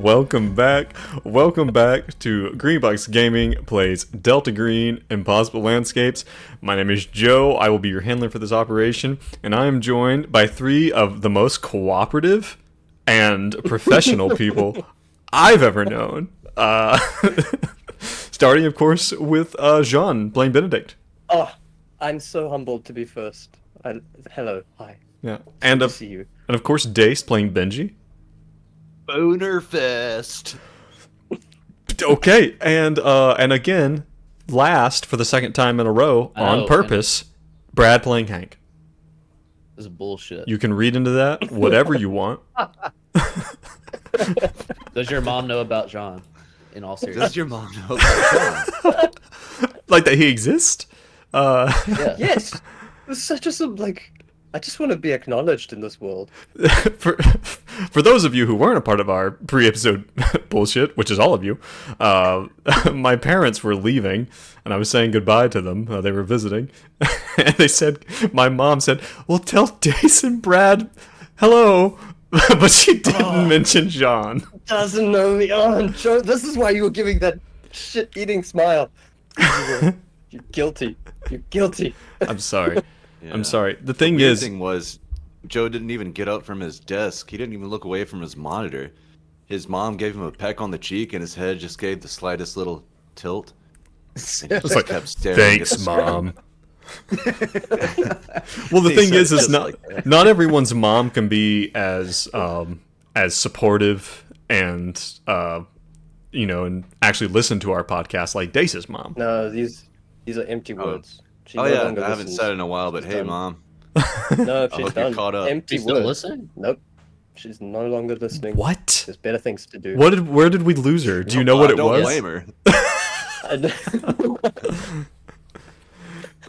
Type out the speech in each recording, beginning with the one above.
Welcome back. Welcome back to Greenbox Gaming plays Delta Green Impossible Landscapes. My name is Joe. I will be your handler for this operation, and I am joined by three of the most cooperative and professional people I've ever known. Starting, of course, with Jean playing Benedict. Oh, I'm so humbled to be first. Hello, hi. Yeah, Good to see you. And of course, Dace playing Benji. Boner Fest. Okay, and again, last for the second time in a row on purpose, Brad playing Hank. This is bullshit. You can read into that whatever you want. Does your mom know about John? In all seriousness, Does your mom know about John? Like that he exists? yeah. Yes, it's such a I just want to be acknowledged in this world. For those of you who weren't a part of our pre-episode bullshit, which is all of you, my parents were leaving, and I was saying goodbye to them. They were visiting, and my mom said, "Well, tell Dace and Brad hello," but she didn't mention John. Doesn't know me. Oh, Joe, this is why you were giving that shit-eating smile. You're guilty. You're guilty. I'm sorry. Yeah. I'm sorry. The The weird thing was, Joe didn't even get up from his desk. He didn't even look away from his monitor. His mom gave him a peck on the cheek, and his head just gave the slightest little tilt. And he just like, kept staring. Thanks, at the Mom. Well, the He thing said is just not like that. not everyone's mom can be as supportive and and actually listen to our podcast like Dace's mom. No, these are empty words. She Oh no yeah, I longer haven't listens. said it in a while, but She's hey, done. Mom. No, I she's hope you're done. caught up. Empty She's still words. listening? Nope. She's no longer listening. What? There's better things to do. Where did we lose her? Do you know what I it don't was? blame her.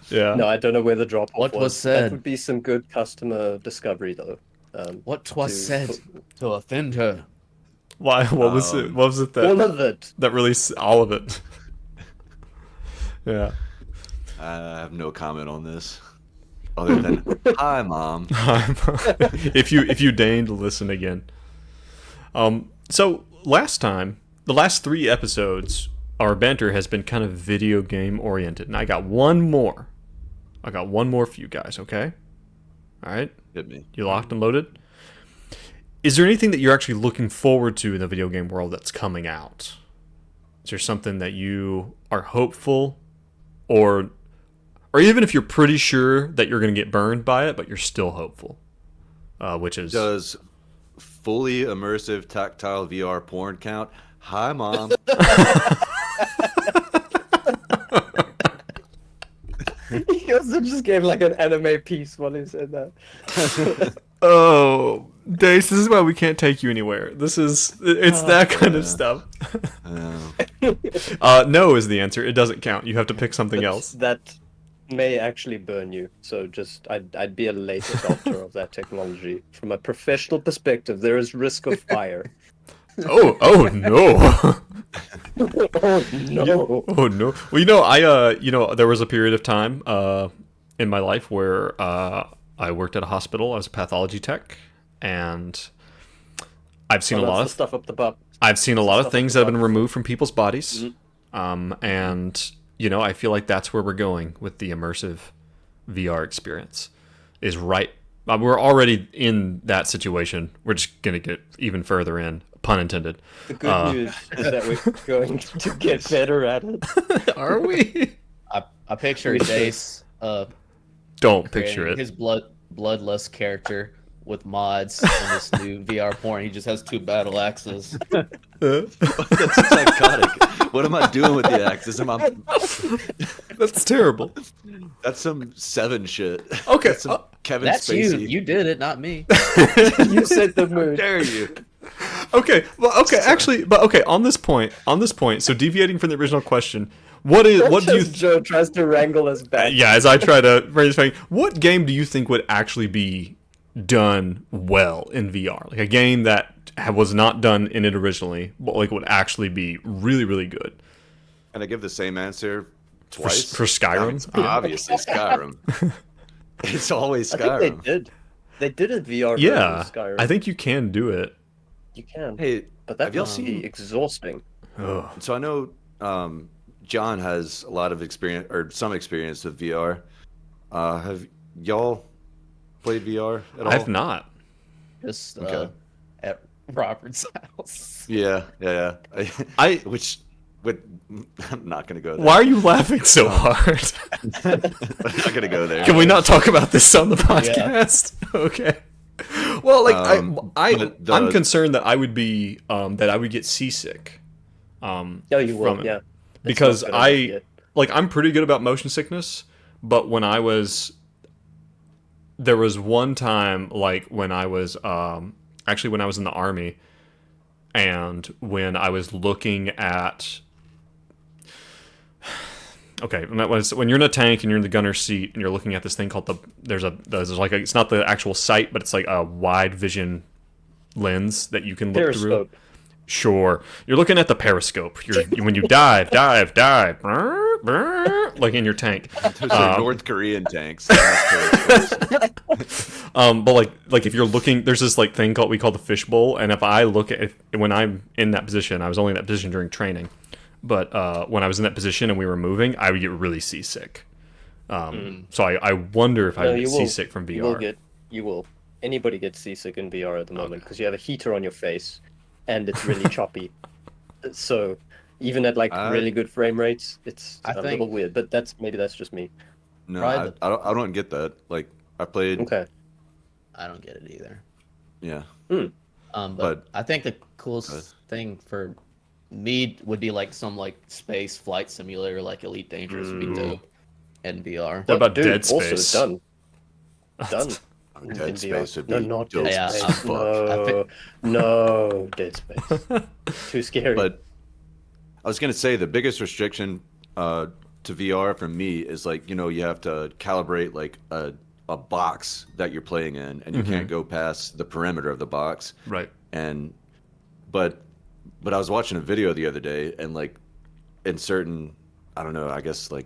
Yeah. No, I don't know where the drop off What was That said? would be some good customer discovery, though. What was to- said to offend her? Why? What was it? What was it All that of it. that really all of it? Yeah. I have no comment on this, other than hi, Mom. if you deign to listen again. So last time, the last 3 episodes, our banter has been kind of video game oriented, and I got one more. For you guys. Okay. All right. Hit me. You locked and loaded? Is there anything that you're actually looking forward to in the video game world that's coming out? Is there something that you are hopeful, or even if you're pretty sure that you're going to get burned by it, but you're still hopeful? Which is... Does fully immersive tactile VR porn count? Hi, Mom. He also just gave like an anime piece while he said that. Oh, Dace, this is why we can't take you anywhere. It's that kind of stuff. No is the answer. It doesn't count. You have to pick something else. That may actually burn you. So I'd be a late adopter of that technology. From a professional perspective, there is risk of fire. Oh no. Oh no. Oh no. Well, there was a period of time in my life where I worked at a hospital. I was a pathology tech, and I've seen a lot of stuff up the butt. I've seen a lot of stuff things up that the have been butt. removed from people's bodies. And I feel like that's where we're going with the immersive VR experience. Is right. We're already in that situation. We're just gonna get even further in. Pun intended. The good news is that we're going to get better at it. Are we? I picture Dace Don't picture it. his bloodlust character with mods in this new VR porn. He just has 2 battle axes. That's psychotic. What am I doing with the axes? That's terrible. That's some Seven shit. Okay, That's some Kevin That's Spacey. you. You did it, not me. You set the mood. Dare you? Okay. Well, okay. Actually, but okay. On this point. So deviating from the original question, what do you? Joe tries to wrangle us back. Yeah. As I try to raise thing, what game do you think would actually be done well in VR? Like a game that was not done in it originally, but like would actually be really, really good. Can I give the same answer twice? For Skyrim? Obviously, Skyrim. It's always I Skyrim. think they did. They did a VR version Yeah. of Skyrim. I think you can do it. you can. Hey, but that Have y'all must be seen- exhausting. Ugh. So I know John has a lot of experience or some experience with VR. Have y'all played VR at all? I've not. Just Okay. at Robert's house. Yeah. I. Which would I'm not gonna go there. Why are you laughing so hard? I'm not gonna go there. Can we not talk about this on the podcast? Okay. Well, like but I'm concerned that I would be that I would get seasick. Oh, you will, from it. yeah. It's Because not gonna make it. I'm pretty good about motion sickness, but there was one time like when I was actually when I was in the army, and when I was looking at okay, when you're in a tank and you're in the gunner's seat and you're looking at this thing called there's like it's not the actual sight, but it's like a wide vision lens that you can look through. Periscope. Sure, you're looking at the periscope. When you dive, like in your tank. Those are North Korean tanks. But like if you're looking, there's this like thing we call the fishbowl, and if I look at when I'm in that position, I was only in that position during training, but when I was in that position and we were moving, I would get really seasick. So I wonder if I would get seasick from VR. You will. Anybody gets seasick in VR at the moment because you have a heater on your face, and it's really choppy. So even at like really good frame rates, it's a little weird. But that's just me. No, I don't get that. Like I played. Okay. I don't get it either. Yeah. But I think the coolest thing for me would be like some like space flight simulator, like Elite Dangerous would be dope in VR. What about Dead Space? Also done. Dead in Space VR. would No, be not dope Dead as Space. fuck. No, Dead Space. Too scary. But I was gonna say the biggest restriction to VR for me is like you have to calibrate like a box that you're playing in, and you can't go past the perimeter of the box. Right. But I was watching a video the other day, and like in certain, I don't know, I guess like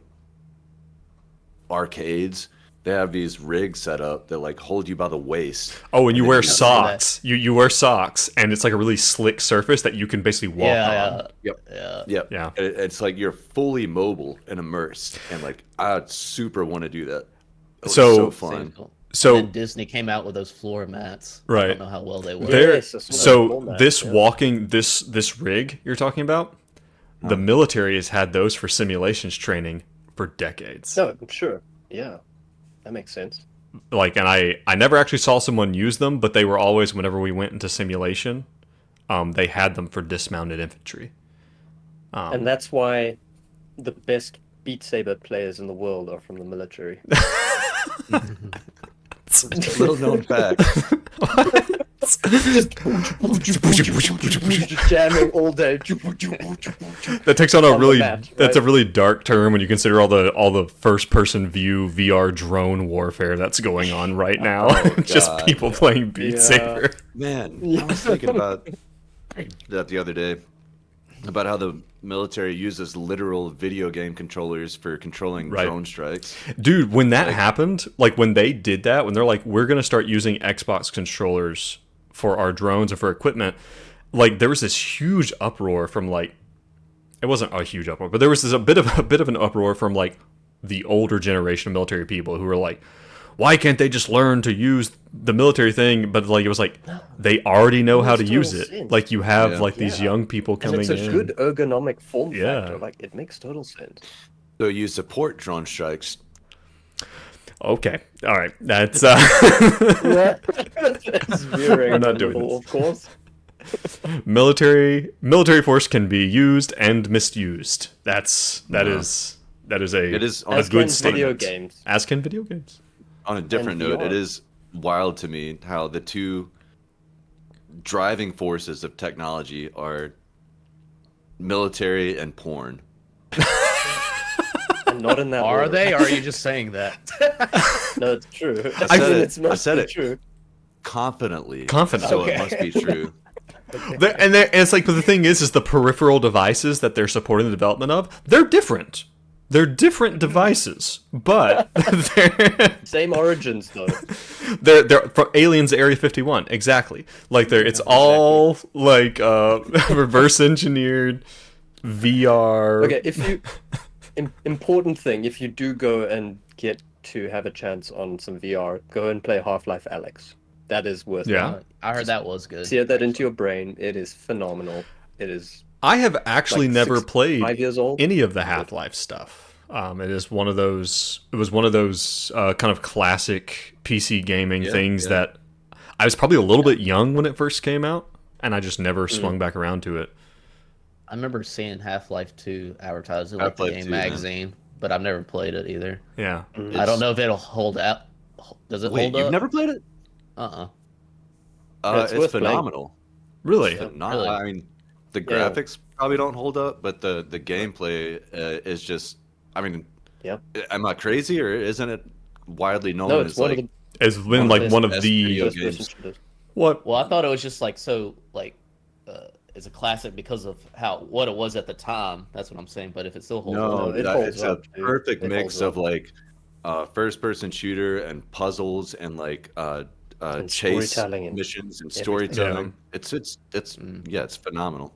arcades, they have these rigs set up that like hold you by the waist. Oh, and you then wear you have- socks. You wear socks, and it's like a really slick surface that you can basically walk on. Yep. Yeah. It's like you're fully mobile and immersed, and like I super want to do that. It was So- so fun. So and then Disney came out with those floor mats. I Right. don't know how well they work. Yes, that's what I So call that, this yeah. walking this rig you're talking about, the military has had those for simulations training for decades. No, I'm sure. Yeah, that makes sense. Like, and I never actually saw someone use them, but they were always whenever we went into simulation, they had them for dismounted infantry. And that's why the best Beat Saber players in the world are from the military. Little known fact. Just jamming all day. That takes on a On the really map, that's a right? really dark term when you consider all the first person view VR drone warfare that's going on right now. Just God. people playing Beat Yeah. Saber. Man, I was thinking about that the other day, about how the military uses literal video game controllers for controlling Right. drone strikes. Dude, when that happened, like when they did that, when they're like, we're going to start using Xbox controllers for our drones and for equipment, like there was this huge uproar from like, it wasn't a huge uproar, but there was this a bit of an uproar from like the older generation of military people who were like, why can't they just learn to use the military thing? But like it was like they already know how to makes use total it. sense. Like you have Yeah. like these Yeah. young people And coming it's a in. good ergonomic form Yeah. factor. Like, it makes total sense. So you support drone strikes. Okay, all right, that's Yeah. It's veering We're not a doing little, this. Of course. military force can be used and misused. That is a It is on a a As good can statement. video games. As can video games. On a different And note, VR. it is wild to me how the two driving forces of technology are military and porn. And not in that Are order. they? Or are you just saying that? No, it's true. I said it. It's I said mostly it. true. Confidently. Confidently. So it must be true. And it's like, but the thing is the peripheral devices that they're supporting the development of, they're different. They're different devices, but they're Same origins though. they're from Aliens Area 51, exactly. Like it's all like reverse engineered VR. Okay, if you important thing, if you do go and get to have a chance on some VR, go and play Half-Life Alyx. That is worth it. I heard that was good. Sear that into your brain. It is phenomenal. It is. I have actually like never 5 played years old. any of the Half-Life stuff. It is one of those. It was one of those kind of classic PC gaming things that I was probably a little bit young when it first came out, and I just never swung back around to it. I remember seeing Half-Life 2 advertised in like the game magazine, but I've never played it either. Yeah, I don't know if it'll hold up. Does it hold up? You've never played it? It's phenomenal. Really? Phenomenal. I mean, the graphics probably don't hold up, but the gameplay is just. I mean, am I crazy, or isn't it widely known as like? It's been like one of the video games. What? Well, I thought it was just like so like. It's a classic because of what it was at the time. That's what I'm saying. But if it still holds up, it's a perfect mix of like first-person shooter and puzzles and like and chase missions and storytelling. It's phenomenal.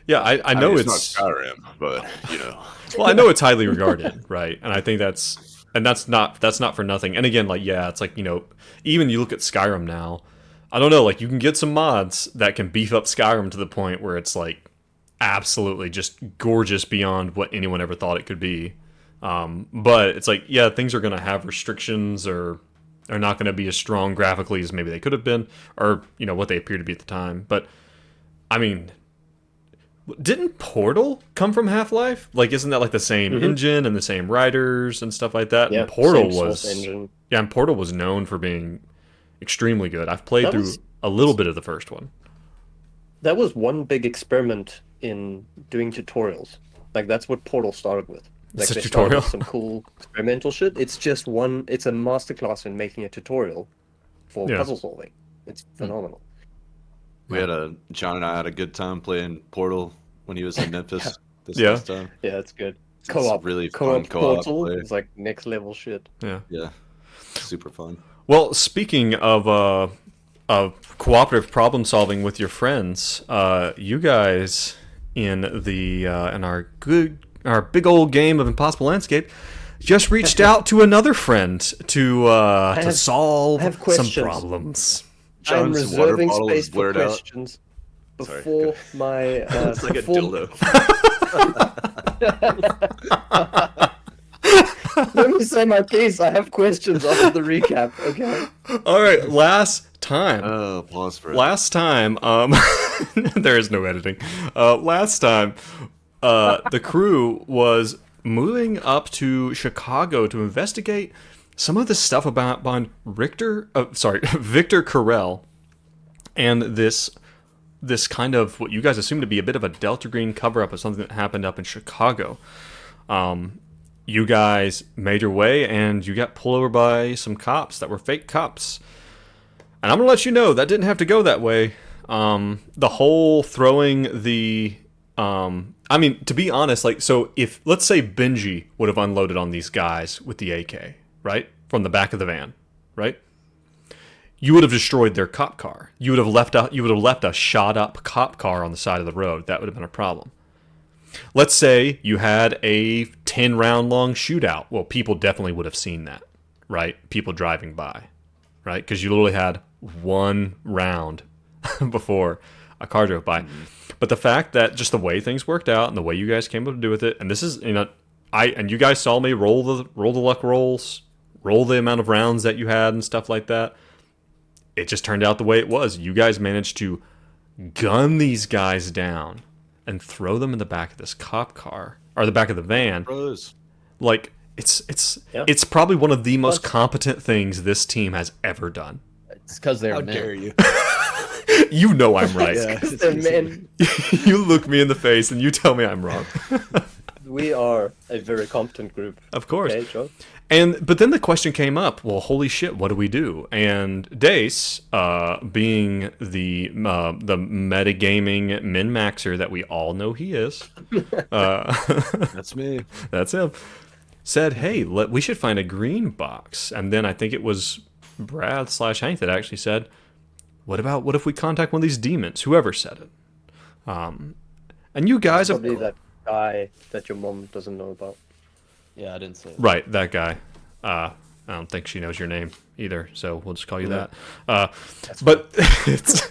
Yeah, I know it's not Skyrim, but you know. Well, I know it's highly regarded, right? And I think that's not for nothing. And again, like it's like, you know, even you look at Skyrim now. I don't know, like you can get some mods that can beef up Skyrim to the point where it's like absolutely just gorgeous beyond what anyone ever thought it could be. But it's like, things are going to have restrictions or are not going to be as strong graphically as maybe they could have been, or, you know, what they appear to be at the time. But, I mean, didn't Portal come from Half-Life? Like, isn't that like the same engine and the same writers and stuff like that? Yeah, and Portal and Portal was known for being extremely good. I've played through a little bit of the first one. That was one big experiment in doing tutorials. Like that's what Portal started with. Like It's a they tutorial? started with some cool experimental shit. It's just it's a masterclass in making a tutorial for puzzle solving. It's phenomenal. John and I had a good time playing Portal when he was in Memphis this last time. Yeah, it's good. Co-op, really co-op fun co-op Portal play. is like next level shit. Yeah, super fun. Well, speaking of cooperative problem solving with your friends, you guys in our big old game of Impossible Landscape just reached out to another friend to solve some problems. I'm John's water reserving bottle space is for blurred out. questions before my. It's like a dildo. Let me say my piece. I have questions after the recap. Okay. All right. Last time. Pause for it. Last time. There is no editing. Last time, the crew was moving up to Chicago to investigate some of the stuff about Victor Karl, and this kind of what you guys assume to be a bit of a Delta Green cover-up of something that happened up in Chicago. You guys made your way, and you got pulled over by some cops that were fake cops. And I'm going to let you know, that didn't have to go that way. The whole throwing the... I mean, to be honest, like, so if, let's say Benji would have unloaded on these guys with the AK, right? From the back of the van, right? You would have destroyed their cop car. You would have left a shot-up cop car on the side of the road. That would have been a problem. Let's say you had a 10-round-long shootout. Well, people definitely would have seen that, right? People driving by, right? Because you literally had one round before a car drove by. But the fact that just the way things worked out and the way you guys came up to do with it, and this is, you know, and you guys saw me roll the luck rolls, roll the amount of rounds that you had and stuff like that. It just turned out the way it was. You guys managed to gun these guys down and throw them in the back of this cop car, or the back of the van. Like, it's probably one of the most competent things this team has ever done. It's because they're men. How dare you? You know I'm right. They're men. You look me in the face and you tell me I'm wrong. We are a very competent group. Of course. Okay, Joe. But then the question came up, well, holy shit, what do we do? And Dace, being the metagaming min-maxer that we all know he is, That's me. that's him, said, hey, we should find a green box. And then I think it was Brad/Hank that actually said, what if we contact one of these demons? Whoever said it. And you guys have... Probably that guy that your mom doesn't know about. Yeah, I didn't say that. Right, that guy. I don't think she knows your name either, so we'll just call you that. But it's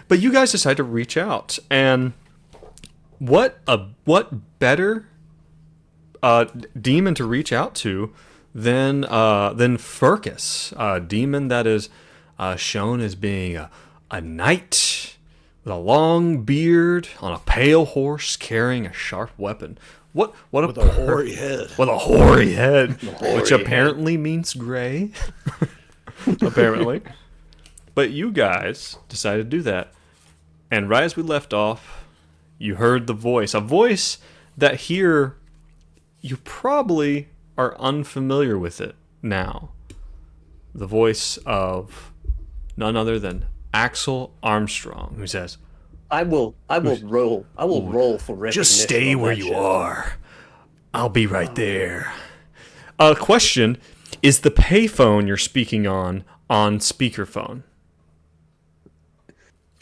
but you guys decide to reach out, and what better demon to reach out to than Furcus, a demon that is shown as being a knight with a long beard on a pale horse carrying a sharp weapon. What With a hoary head. With a hoary head, which apparently means gray. Apparently. But you guys decided to do that. And right as we left off, you heard the voice. A voice that here you probably are unfamiliar with it now. The voice of none other than Axel Armstrong, who says, I will roll for recognition. just stay on where that you shit. are. I'll be right there. Question, is the payphone you're speaking on speakerphone?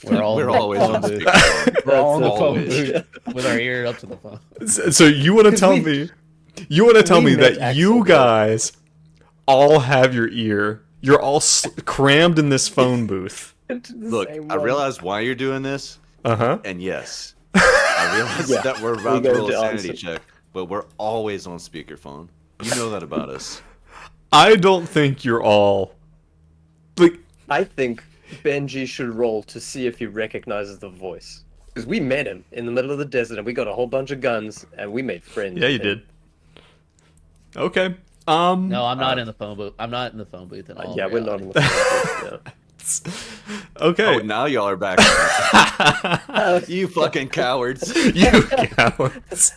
We're always on booth. speakerphone. We're all on the phone Always. booth with our ear up to the phone. So you want to tell me met that you Axel, guys all have your ear. You're all crammed in this phone booth. Look, I realize why you're doing this, Uh-huh. and yes, I realize Yeah, that we're about we to go roll a to sanity answer. check, but we're always on speakerphone. You know that about us. I don't think you're all... Like, I think Benji should roll to see if he recognizes the voice. Because we met him in the middle of the desert and we got a whole bunch of guns and we made friends. yeah, you did. Okay. No, I'm not in the phone booth. I'm not in the phone booth at all. Yeah, we're not in the phone booth, Okay. Oh, now y'all are back. You fucking cowards. You cowards.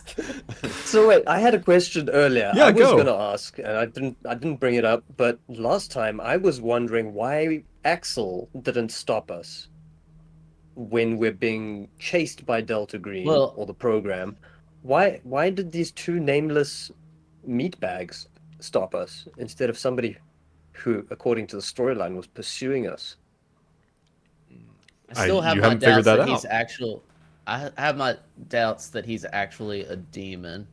So wait, I had a question earlier. Yeah, I was go. gonna ask, and I didn't bring it up, but last time I was wondering why Axel didn't stop us when we're being chased by Delta Green or the program. Why did these two nameless meatbags stop us instead of somebody who, according to the storyline, was pursuing us? I still have you my haven't figured doubts that he's out. actual. I have my doubts that he's actually a demon,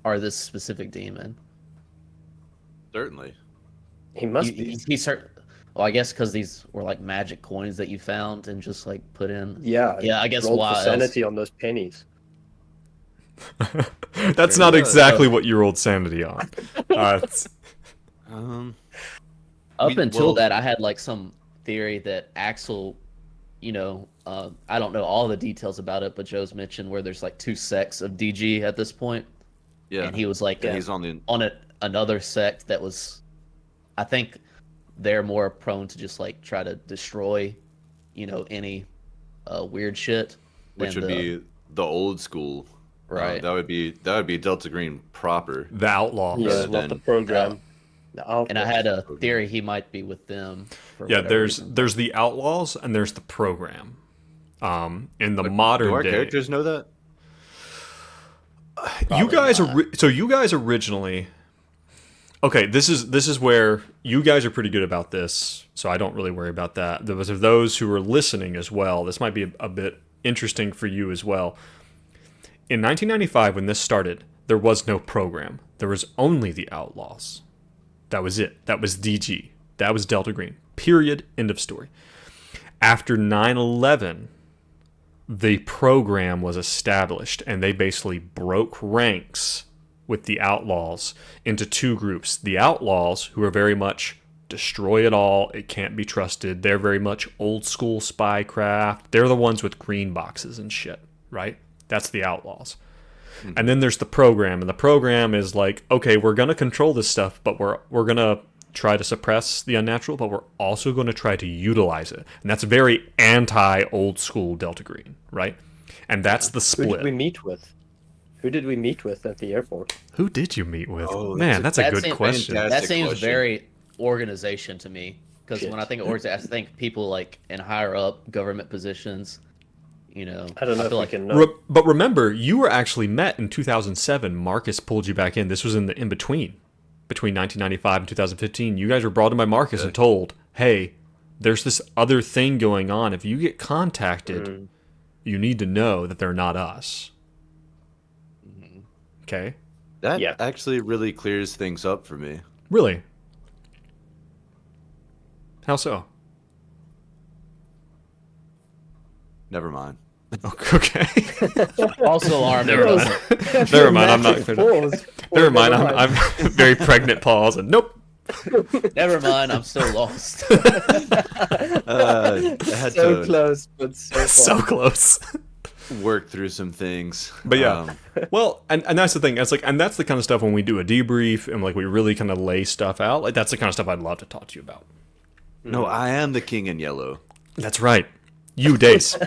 or this specific demon. Certainly. He must be. He's well, I guess because these were like magic coins that you found and just like put in. Yeah. Yeah, I guess rolled why for else? sanity on those pennies. That's not exactly what you rolled sanity on. It's- Up until that, I had like some theory that Axel, I don't know all the details about it, but Joe's mentioned where there's like two sects of DG at this point. Yeah. And he was like He's on another sect that was, I think they're more prone to just like try to destroy, any weird shit. which would be the old school. Right. That would be Delta Green proper. the outlaw. Yeah, Rather not than- the program. And I had a theory he might be with them. For Yeah, whatever reason. there's the outlaws and there's the program. In the modern Do our day, characters know that? you guys not. so you guys originally. Okay, this is where you guys are pretty good about this, so I don't really worry about that. There was of those who are listening as well. This might be a bit interesting for you as well. In 1995, when this started, there was no program. There was only the outlaws. That was it. That was DG. That was Delta Green. Period. End of story. After 9/11, the program was established, and they basically broke ranks with the outlaws into two groups. The outlaws, who are very much destroy it all, it can't be trusted. They're very much old school spycraft. They're the ones with green boxes and shit, right? That's the outlaws. And then there's the program, and the program is like, okay, we're going to control this stuff, but we're going to try to suppress the unnatural, but we're also going to try to utilize it. And that's very anti-old school Delta Green, right? And that's the Who did we split. meet with? Who did we meet with at the airport? Who did you meet with? Oh, Man, that's a good question. That seems question. very organization to me. Because Shit. when I think of organization, I think people like in higher up government positions. You know, I don't know if feel we like can know. But remember, you were actually met in 2007. Marcus pulled you back in. This was in the in between 1995 and 2015. You guys were brought in by Marcus and told, "Hey, there's this other thing going on. If you get contacted, you need to know that they're not us." Okay. That actually really clears things up for me. Really? How so? Never mind. Okay. also armed. Never mind. Never mind. I'm not. Pause. Never mind. I'm very pregnant. Pause and nope. Never mind. I'm still lost. I had So to close, but so far. So close. work through some things. But yeah, well, and that's the thing. It's like, and that's the kind of stuff when we do a debrief and like we really kind of lay stuff out. Like that's the kind of stuff I'd love to talk to you about. No, I am the king in yellow. That's right, you Dace.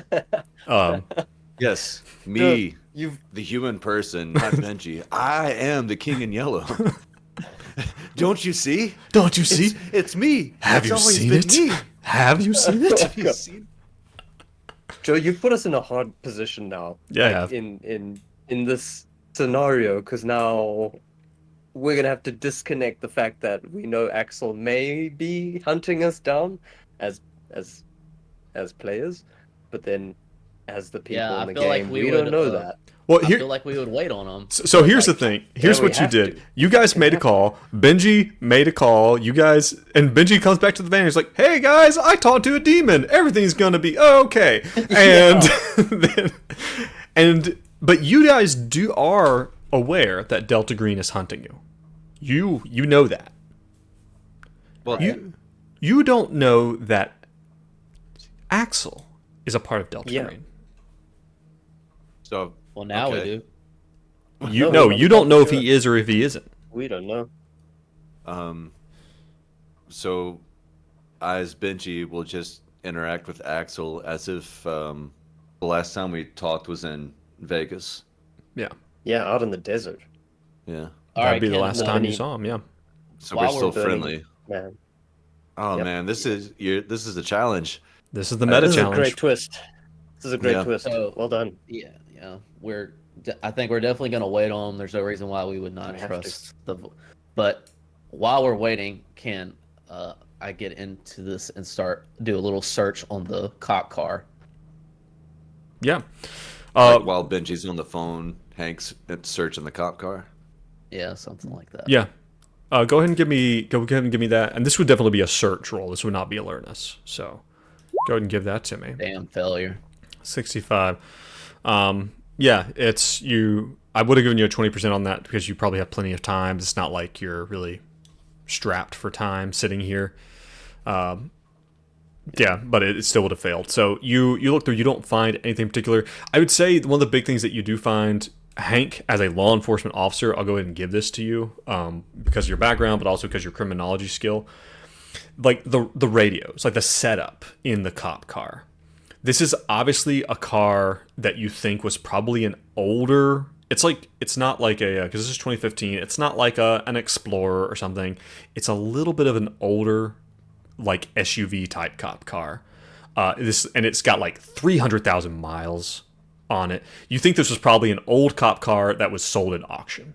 Yes, me, You've the human person, not Benji. I am the king in yellow. Don't you see? Don't you see? It's me. Have It's you always seen been it? me. Have you seen it? Have you seen? Joe, you've put us in a hard position now. Yeah, I like, have. in this scenario, because now we're gonna have to disconnect the fact that we know Axel may be hunting us down as players, but then as the people Yeah, in I the feel like game, we we don't would, know that. Well, I here. feel like we would wait on them. So here's the like, thing. Here's yeah, we what you have did. to. You guys made a call. Benji made a call. You guys, and Benji comes back to the van. He's like, "Hey guys, I talked to a demon. Everything's gonna be okay." And but you guys are aware that Delta Green is hunting you. You know that. Well, You don't know that Axel is a part of Delta Yeah. Green. so Well, now we okay. do. You don't know if he is or if he isn't. We don't know. So, I, as Benji, will just interact with Axel as if the last time we talked was in Vegas. Yeah. Yeah, out in the desert, Yeah. All That'd right, be the Ken, last well, time you any- saw him, yeah. So While we're still we're burning- friendly. man. Oh Yep. man, this is a challenge. This is the meta This is a challenge. great twist. This is a great Yeah. twist. So- Well done. Yeah, I think we're definitely going to wait on them. There's no reason why we would not We have trust But while we're waiting, can I get into this and do a little search on the cop car? Yeah. Like while Benji's on the phone, Hank's searching the cop car. Yeah, something like that. Yeah. Go ahead and give me that. And this would definitely be a search roll. This would not be alertness. So go ahead and give that to me. Damn failure. 65. Yeah, it's you. I would have given you a 20% on that because you probably have plenty of time. It's not like you're really strapped for time sitting here. Yeah, but it still would have failed. So you look through, you don't find anything particular. I would say one of the big things that you do find, Hank, as a law enforcement officer, I'll go ahead and give this to you because of your background, but also because of your criminology skill. Like the radios, like the setup in the cop car. This is obviously a car that you think was probably an older. It's not like a, because this is 2015. It's not like an Explorer or something. It's a little bit of an older, like SUV type cop car. And it's got like 300,000 miles on it. You think this was probably an old cop car that was sold at auction,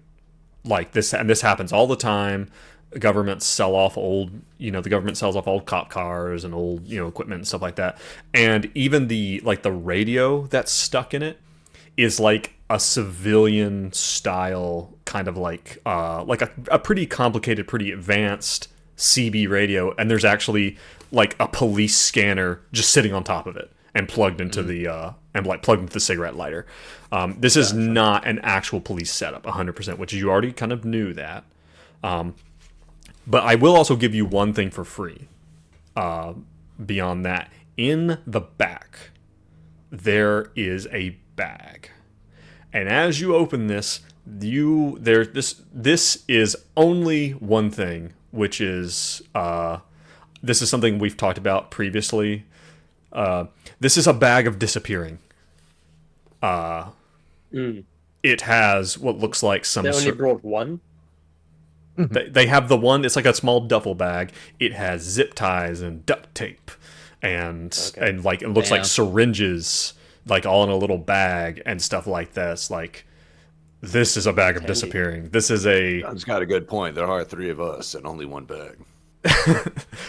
like this, and this happens all the time. Governments sell off the government sells off old cop cars and old, equipment and stuff like that. And even the radio that's stuck in it is like a civilian style kind of like a pretty complicated, pretty advanced CB radio. And there's actually like a police scanner just sitting on top of it and plugged into the cigarette lighter. This is not an actual police setup 100%, which you already kind of knew that. But I will also give you one thing for free. Beyond that, in the back, there is a bag, and as you open this, this is only one thing, which is this is something we've talked about previously. This is a bag of disappearing. it has what looks like some. They only brought one. They have the one. It's like a small duffel bag. It has zip ties and duct tape, and like it looks like syringes, like all in a little bag and stuff like this. Like, this is a bag of disappearing. This is a. John's got a good point. There are 3 of us and only 1 bag.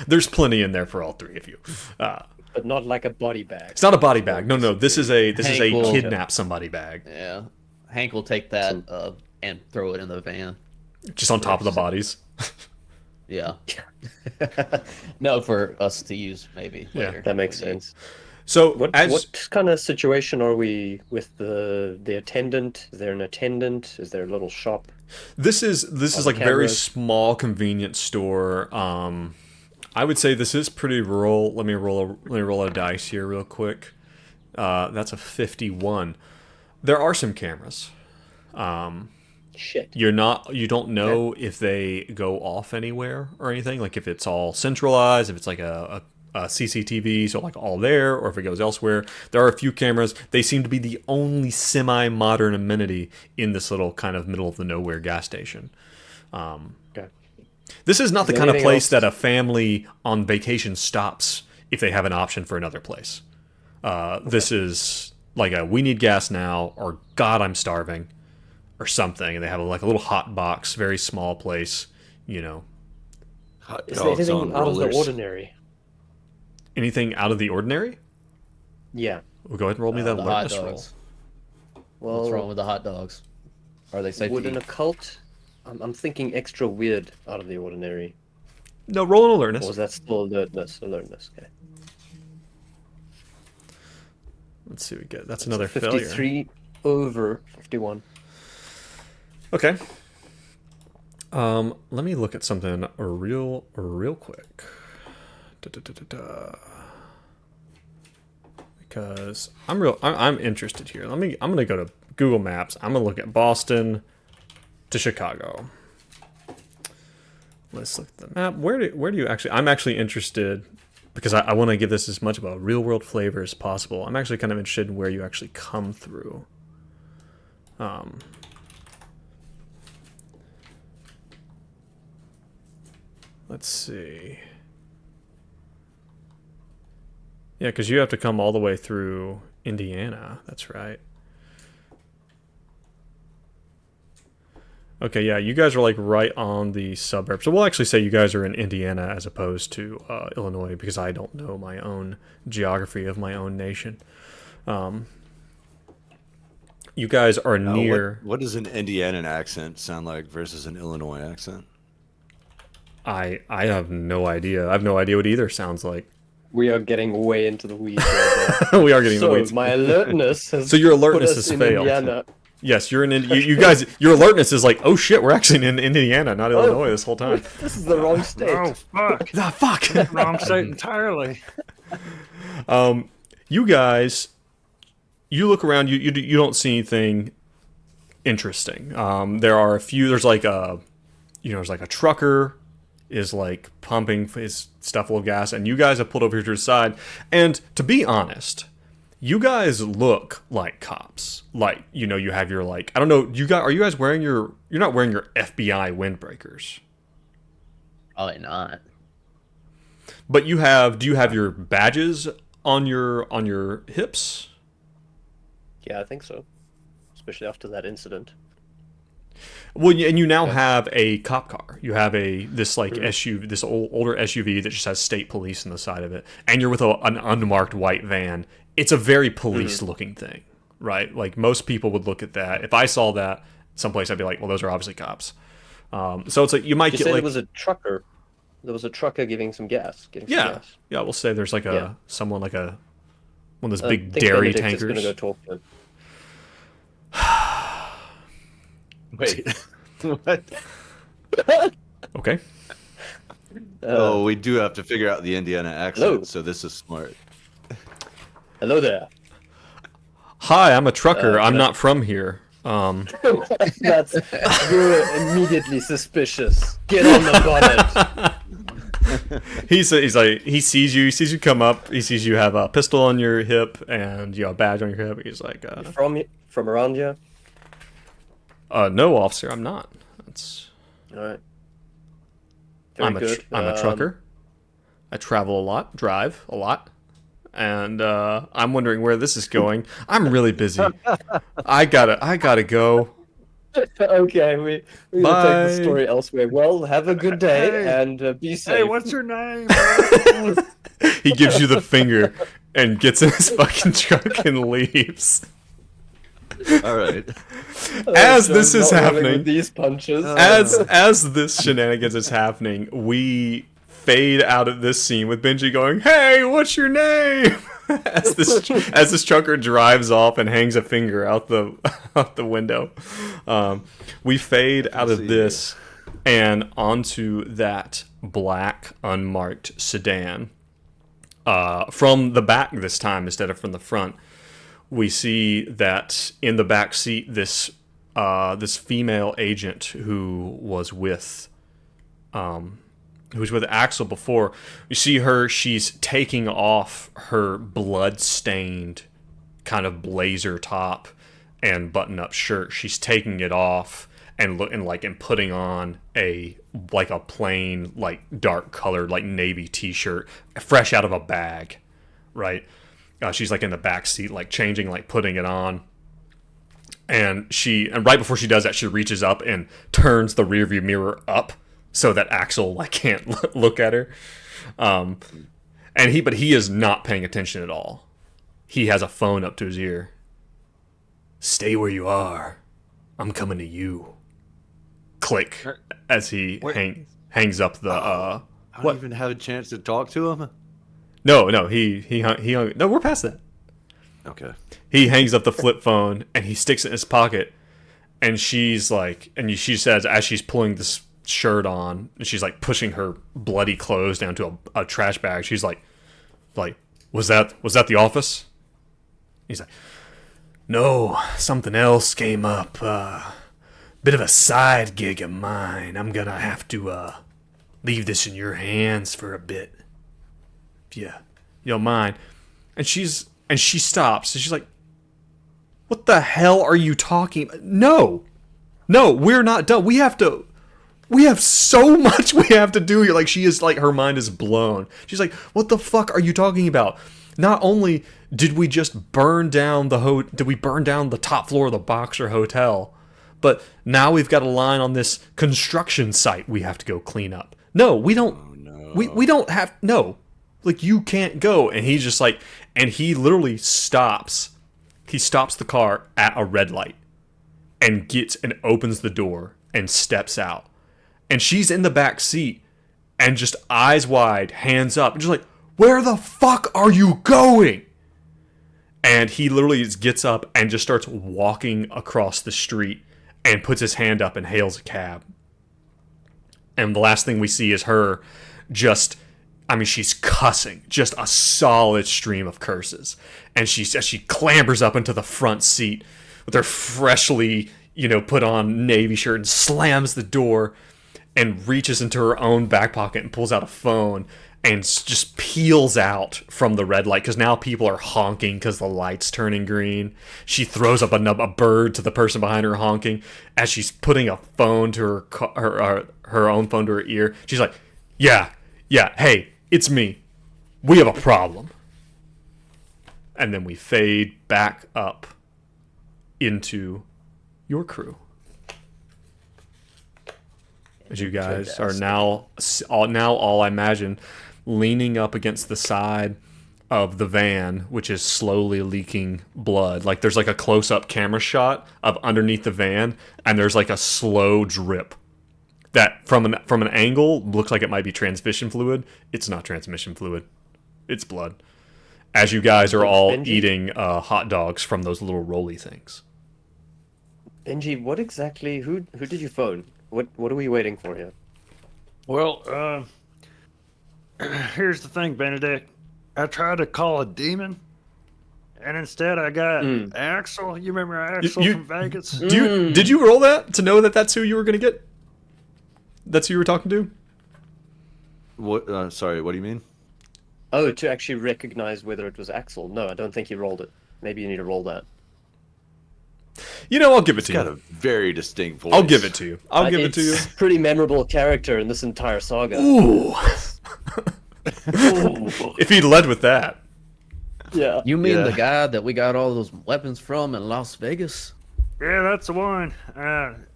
There's plenty in there for all 3 of you. But not like a body bag. It's not a body bag. No. This is a kidnap somebody bag. Yeah, Hank will take that and throw it in the van. Just on top of the bodies. Yeah. No, for us to use maybe later. That makes sense. So what kind of situation are we with the attendant? Is there an attendant? Is there a little shop? This is like a very small convenience store. I would say this is pretty rural. Let me roll a dice here real quick. That's a 51. There are some cameras. Shit. You don't know if they go off anywhere or anything, like if it's all centralized, if it's like a CCTV, so like all there, or if it goes elsewhere. There are a few cameras. They seem to be the only semi-modern amenity in this little kind of middle of the nowhere gas station. This is not the kind of place that a family on vacation stops if they have an option for another place. This is like we need gas now, or God, I'm starving. Or something, and they have like a little hot box, very small place, Is there anything out of the ordinary? Anything out of the ordinary? Yeah. Well, go ahead and roll me that alertness roll. Well, what's wrong with the hot dogs? Are they safe? Would an occult? I'm thinking extra weird out of the ordinary. No, roll an alertness. Or was that still alertness? Alertness. Okay. Let's see what we get. That's another 53 failure. 53 over 51. Okay. Let me look at something real quick. Because I'm interested here. I'm gonna go to Google Maps. I'm gonna look at Boston to Chicago. Let's look at the map. Where do you actually? I'm actually interested because I want to give this as much of a real world flavor as possible. I'm actually kind of interested in where you actually come through. Let's see. Yeah, because you have to come all the way through Indiana. That's right. Okay, yeah, you guys are like right on the suburbs. So we'll actually say you guys are in Indiana as opposed to Illinois, because I don't know my own geography of my own nation. You guys are near... What does an Indiana accent sound like versus an Illinois accent? I have no idea. I have no idea what either sounds like. We are getting way into the weeds right now. We are getting the weeds. So my alertness has So your alertness has failed. Indiana. Yes, you're in. You guys, your alertness is like, oh shit, we're actually in Indiana, not Illinois this whole time. This is the wrong state. Oh fuck! Ah, fuck. Wrong state entirely. You guys, you look around. You don't see anything interesting. There are a few. There's like there's like a trucker is like pumping his stuff full of gas, and you guys have pulled over here to the side. And to be honest, you guys look like cops. Like, you have your like, I don't know, are you guys wearing you're not wearing your FBI windbreakers? Probably not. But do you have your badges on your hips? Yeah, I think so. Especially after that incident. Well, and you now have a cop car. You have this SUV, this older SUV that just has state police on the side of it, and you're with an unmarked white van. It's a very police-looking thing, right? Like, most people would look at that. If I saw that someplace, I'd be like, well, those are obviously cops. So it's like you might get like... there was a trucker. There was a trucker giving some gas. Yeah, we'll say there's like someone like one of those big dairy tankers. Is gonna go talk to him. Wait, what? Okay. We do have to figure out the Indiana accent, so this is smart. Hello there. Hi, I'm a trucker. I'm not from here. You're immediately suspicious. Get on the bonnet. He's like, he sees you come up, he sees you have a pistol on your hip and you have a badge on your hip. He's like, from around here? No, officer, I'm not. That's. All right. Very good. I'm a trucker. I travel a lot, drive a lot, and I'm wondering where this is going. I'm really busy. I gotta go. Okay, we will take the story elsewhere. Well, have a good day Hey. and be safe. Hey, what's your name? He gives you the finger and gets in his fucking truck and leaves. All right. As John's this is not rolling happening, with these punches. as this shenanigans is happening, we fade out of this scene with Benji going, "Hey, what's your name?" as this trucker drives off and hangs a finger out the out the window. We fade out of this and onto that black unmarked sedan. From the back this time instead of from the front, we see that in the back seat this female agent who was with Axel before. You see her, she's taking off her blood-stained kind of blazer top and button-up shirt. She's taking it off and putting on a plain, like, dark colored, like, navy t-shirt, fresh out of a bag, right? She's like in the back seat, like changing, like putting it on. And right before she does that, she reaches up and turns the rearview mirror up so that Axel like can't look at her. But he is not paying attention at all. He has a phone up to his ear. "Stay where you are. I'm coming to you." Click as he hangs up the. I don't even have a chance to talk to him. No, he hung. No, we're past that. Okay. He hangs up the flip phone and he sticks it in his pocket. And she's like, she says as she's pulling this shirt on, and she's like pushing her bloody clothes down to a trash bag. She's like, was that the office? He's like, "No, something else came up. Bit of a side gig of mine. I'm gonna have to leave this in your hands for a bit. Yeah, you don't mind." And she stops and she's like, "What the hell are you talking about? No, we're not done. We have so much we have to do here." Like, she is like, her mind is blown. She's like, "What the fuck are you talking about? Not only did we just burn down the top floor of the Boxer Hotel, but now we've got a line on this construction site we have to go clean up. No, we don't. Oh, no. We don't have. No, like, you can't go." And he's just like, and he literally stops. He stops the car at a red light and opens the door and steps out. And she's in the back seat and just eyes wide, hands up, and just like, "Where the fuck are you going?" And he literally gets up and just starts walking across the street and puts his hand up and hails a cab. And the last thing we see is her she's cussing, just a solid stream of curses. And she clambers up into the front seat with her freshly, put on navy shirt and slams the door and reaches into her own back pocket and pulls out a phone and just peels out from the red light because now people are honking because the light's turning green. She throws up a bird to the person behind her honking as she's putting a phone to her own phone to her ear. She's like, yeah, hey, it's me. We have a problem." And then we fade back up into your crew. As you guys are now all I imagine leaning up against the side of the van, which is slowly leaking blood. Like, there's like a close-up camera shot of underneath the van, and there's like a slow drip that from an angle looks like it might be transmission fluid. It's not transmission fluid. It's blood. As you guys are all eating hot dogs from those little roly things. Benji, what exactly? Who did you phone? What are we waiting for here? Well, here's the thing, Benedict. I tried to call a demon, and instead I got Axel. You remember Axel from Vegas? Did you roll that to know that that's who you were going to get? That's who you were talking to? What? Sorry, what do you mean? Oh, to actually recognize whether it was Axel. No, I don't think you rolled it. Maybe you need to roll that. You know, I'll give it to got you. a very distinct voice. I'll give it to you. I'll give it to you. It's a pretty memorable character in this entire saga. Ooh. Ooh. If he'd led with that. Yeah. You mean Yeah. the guy that we got all those weapons from in Las Vegas? Yeah, that's the one.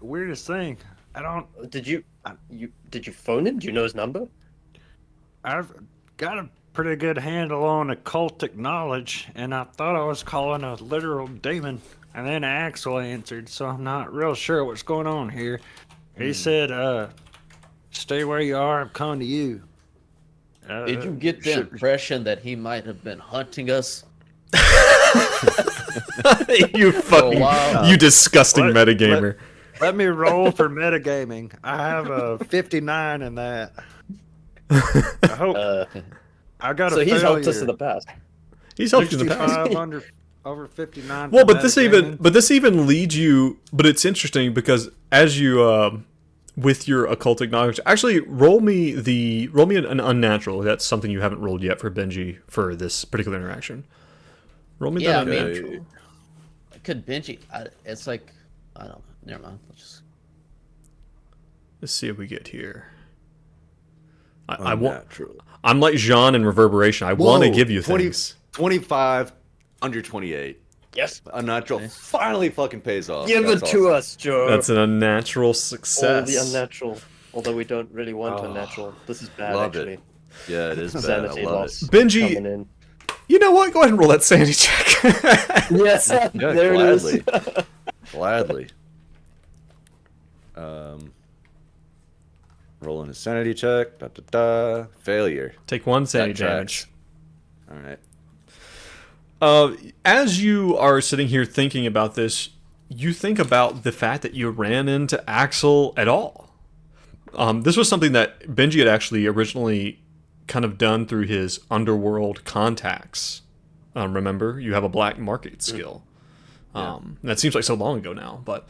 Weirdest thing. I don't. Did you phone him? Do you know his number? I've got a pretty good handle on occultic knowledge, and I thought I was calling a literal demon. And then Axel answered, so I'm not real sure what's going on here. He said, stay where you are, I'm coming to you. Did you get the impression that he might have been hunting us? You fucking, wow. you disgusting What? metagamer. Let me roll for metagaming. I have a 59 in that. I hope. I got a So he's failure. helped us in the past. He's helped you in the past. 65 over 59. Well, for but this metagaming. even leads you. But it's interesting because as you, with your occultic knowledge, actually roll me an unnatural. That's something you haven't rolled yet for Benji for this particular interaction. Roll me Yeah, that I mean- unnatural. Could Benji? It's like I don't know. Never mind. Let's see what we get here. Oh, Unnatural. I'm like Jean in Reverberation. I want to Whoa, give you 20 things. 25 under 28. Yes. Unnatural finally fucking pays off. Give That's it to awesome. us, Joe. That's an unnatural All success. the unnatural. Although we don't really want unnatural. This is bad, Love actually. it. Yeah, it is bad. I Sanity love loss. it. Benji, Coming in. you know what? Go ahead and roll that sanity check. Yes, Yeah, there gladly. it is. Gladly. Rolling a sanity check. Da, da, da. Failure. Take one sanity That tracks. damage. All right. As you are sitting here thinking about this, you think about the fact that you ran into Axel at all. This was something that Benji had actually originally kind of done through his underworld contacts. Remember, you have a black market skill. That seems like so long ago now, but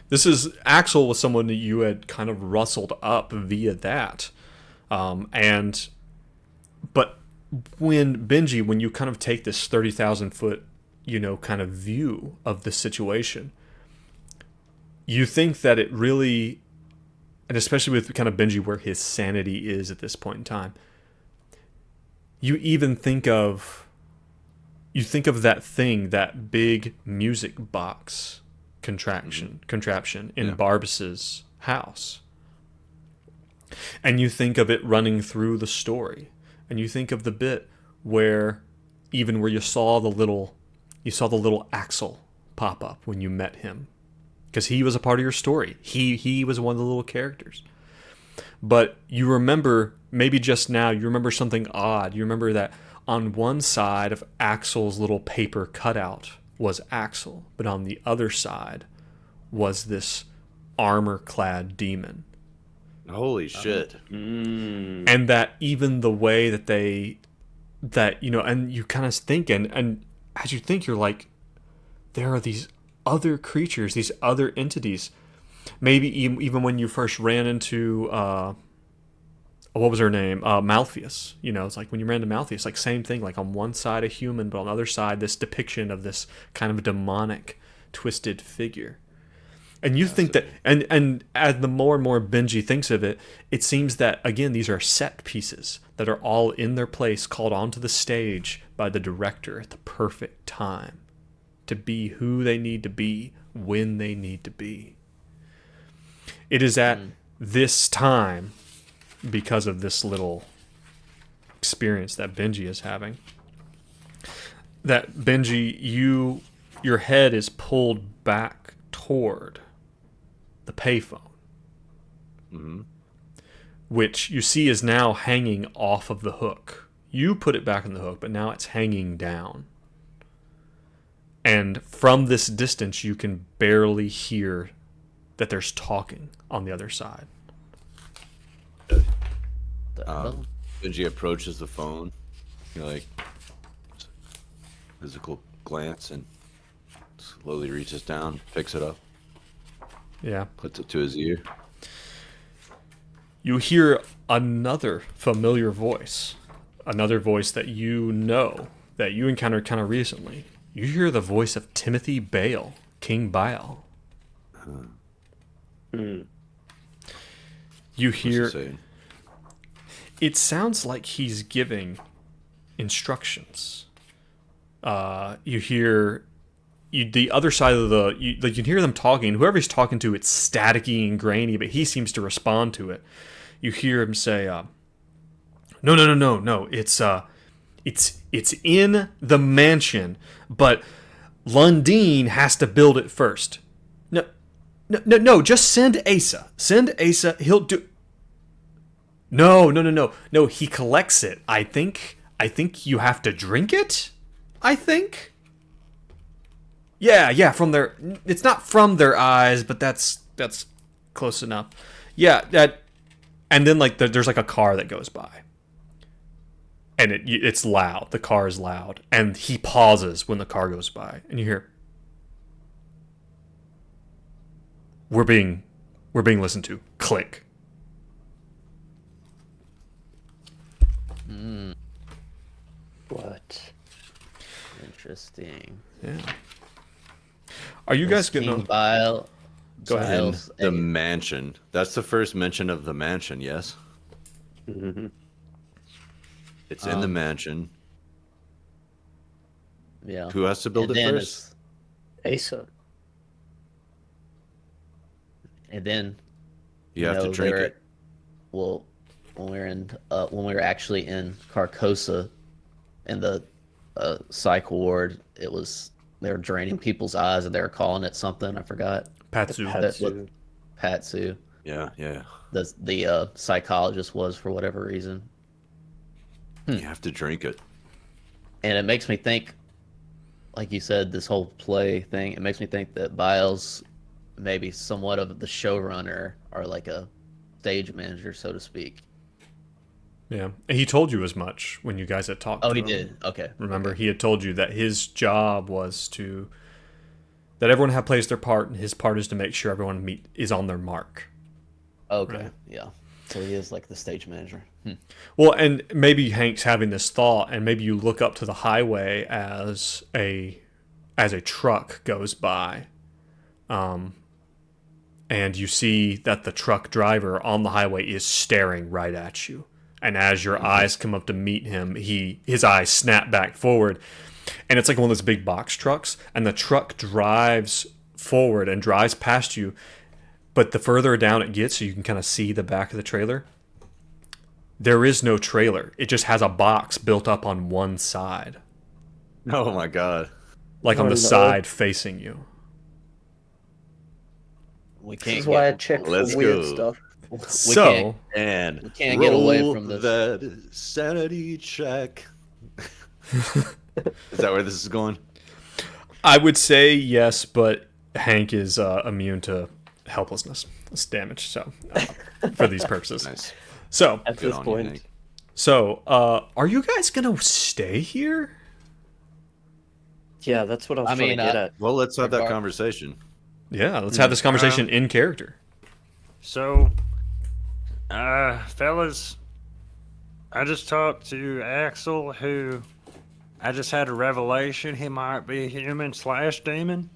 this is Axel was someone that you had kind of rustled up via that. But when you kind of take this 30,000 foot, kind of view of the situation, you think that it really, and especially with kind of Benji where his sanity is at this point in time, you even think of that thing, that big music box contraption in Barbas's house. And you think of it running through the story. And you think of the bit where you saw the little Axel pop up when you met him. Because he was a part of your story. He was one of the little characters. But you remember, maybe just now, you remember something odd. You remember that on one side of Axel's little paper cutout was Axel, but on the other side was this armor-clad demon. Holy shit. And that even the way that and you kind of think, and as you think, you're like, there are these other creatures, these other entities. Maybe even when you first ran into, what was her name? Malpheus. It's like when you ran into Malpheus, like same thing, like on one side a human, but on the other side, this depiction of this kind of demonic, twisted figure. And you think that, and as the more and more Benji thinks of it, it seems that, again, these are set pieces that are all in their place, called onto the stage by the director at the perfect time to be who they need to be when they need to be. It is at this time, because of this little experience that Benji is having, that Benji, your head is pulled back toward the payphone, which you see is now hanging off of the hook. You put it back in the hook, but now it's hanging down. And from this distance, you can barely hear that there's talking on the other side. Benji approaches the phone, physical glance, and slowly reaches down, picks it up, puts it to his ear. You hear another familiar voice, another voice that you encountered kind of recently. You hear the voice of Timothy Bale, King Baal. Mm. You What's he hear... saying? It sounds like he's giving instructions. You hear... the other side of you can hear them talking. Whoever he's talking to, it's staticky and grainy, but he seems to respond to it. You hear him say, no. It's in the mansion, but Lundeen has to build it first. No. Just send Asa. Send Asa. He'll do. No. He collects it. I think you have to drink it. I think. Yeah. From their. It's not from their eyes, but that's close enough. Yeah. That. And then like there's like a car that goes by. And it's loud. The car is loud, and he pauses when the car goes by, and you hear, "We're being listened to." Click. What? Interesting. Yeah. Are you guys King gonna Baal? go ahead? In the mansion. That's the first mention of the mansion. Yes. Mm-hmm. It's in the mansion. Yeah. Who has to build And it then first? Asa. And then You have to drink they're- it. Well, when we were actually in Carcosa, in the psych ward, they were draining people's eyes, and they were calling it something. I forgot. Patsu. Patsu. Patsu. Yeah. The psychologist was for whatever reason. You have to drink it. And it makes me think, like you said, this whole play thing, it makes me think that Biles maybe somewhat of the showrunner or like a stage manager, so to speak. Yeah, and he told you as much when you guys had talked. Oh, to he him. did. Okay. Remember, he had told you that his job was that everyone had plays their part, and his part is to make sure everyone is on their mark. Okay. Right. Yeah. So he is like the stage manager. Well, and maybe Hank's having this thought, and maybe you look up to the highway as a truck goes by, and you see that the truck driver on the highway is staring right at you. And as your eyes come up to meet him, his eyes snap back forward, and it's like one of those big box trucks, and the truck drives forward and drives past you. But the further down it gets, so you can kind of see the back of the trailer, there is no trailer. It just has a box built up on one side. Oh my god. Like on Oh, the no. side facing you. We This can't is why I get, check for Let's weird go. stuff. So, And We can't get away roll from this. that sanity check. Is that where this is going? I would say yes, but Hank is immune to helplessness. It's damage, so for these purposes. Nice. So, At Good this on you, point, Hank. Are you guys gonna stay here? yeah, that's what I was I trying mean, to get at. Well, let's have that Regard- conversation. Yeah, let's have this conversation in character. So, fellas, I just talked to Axel, who I just had a revelation he might be human/demon.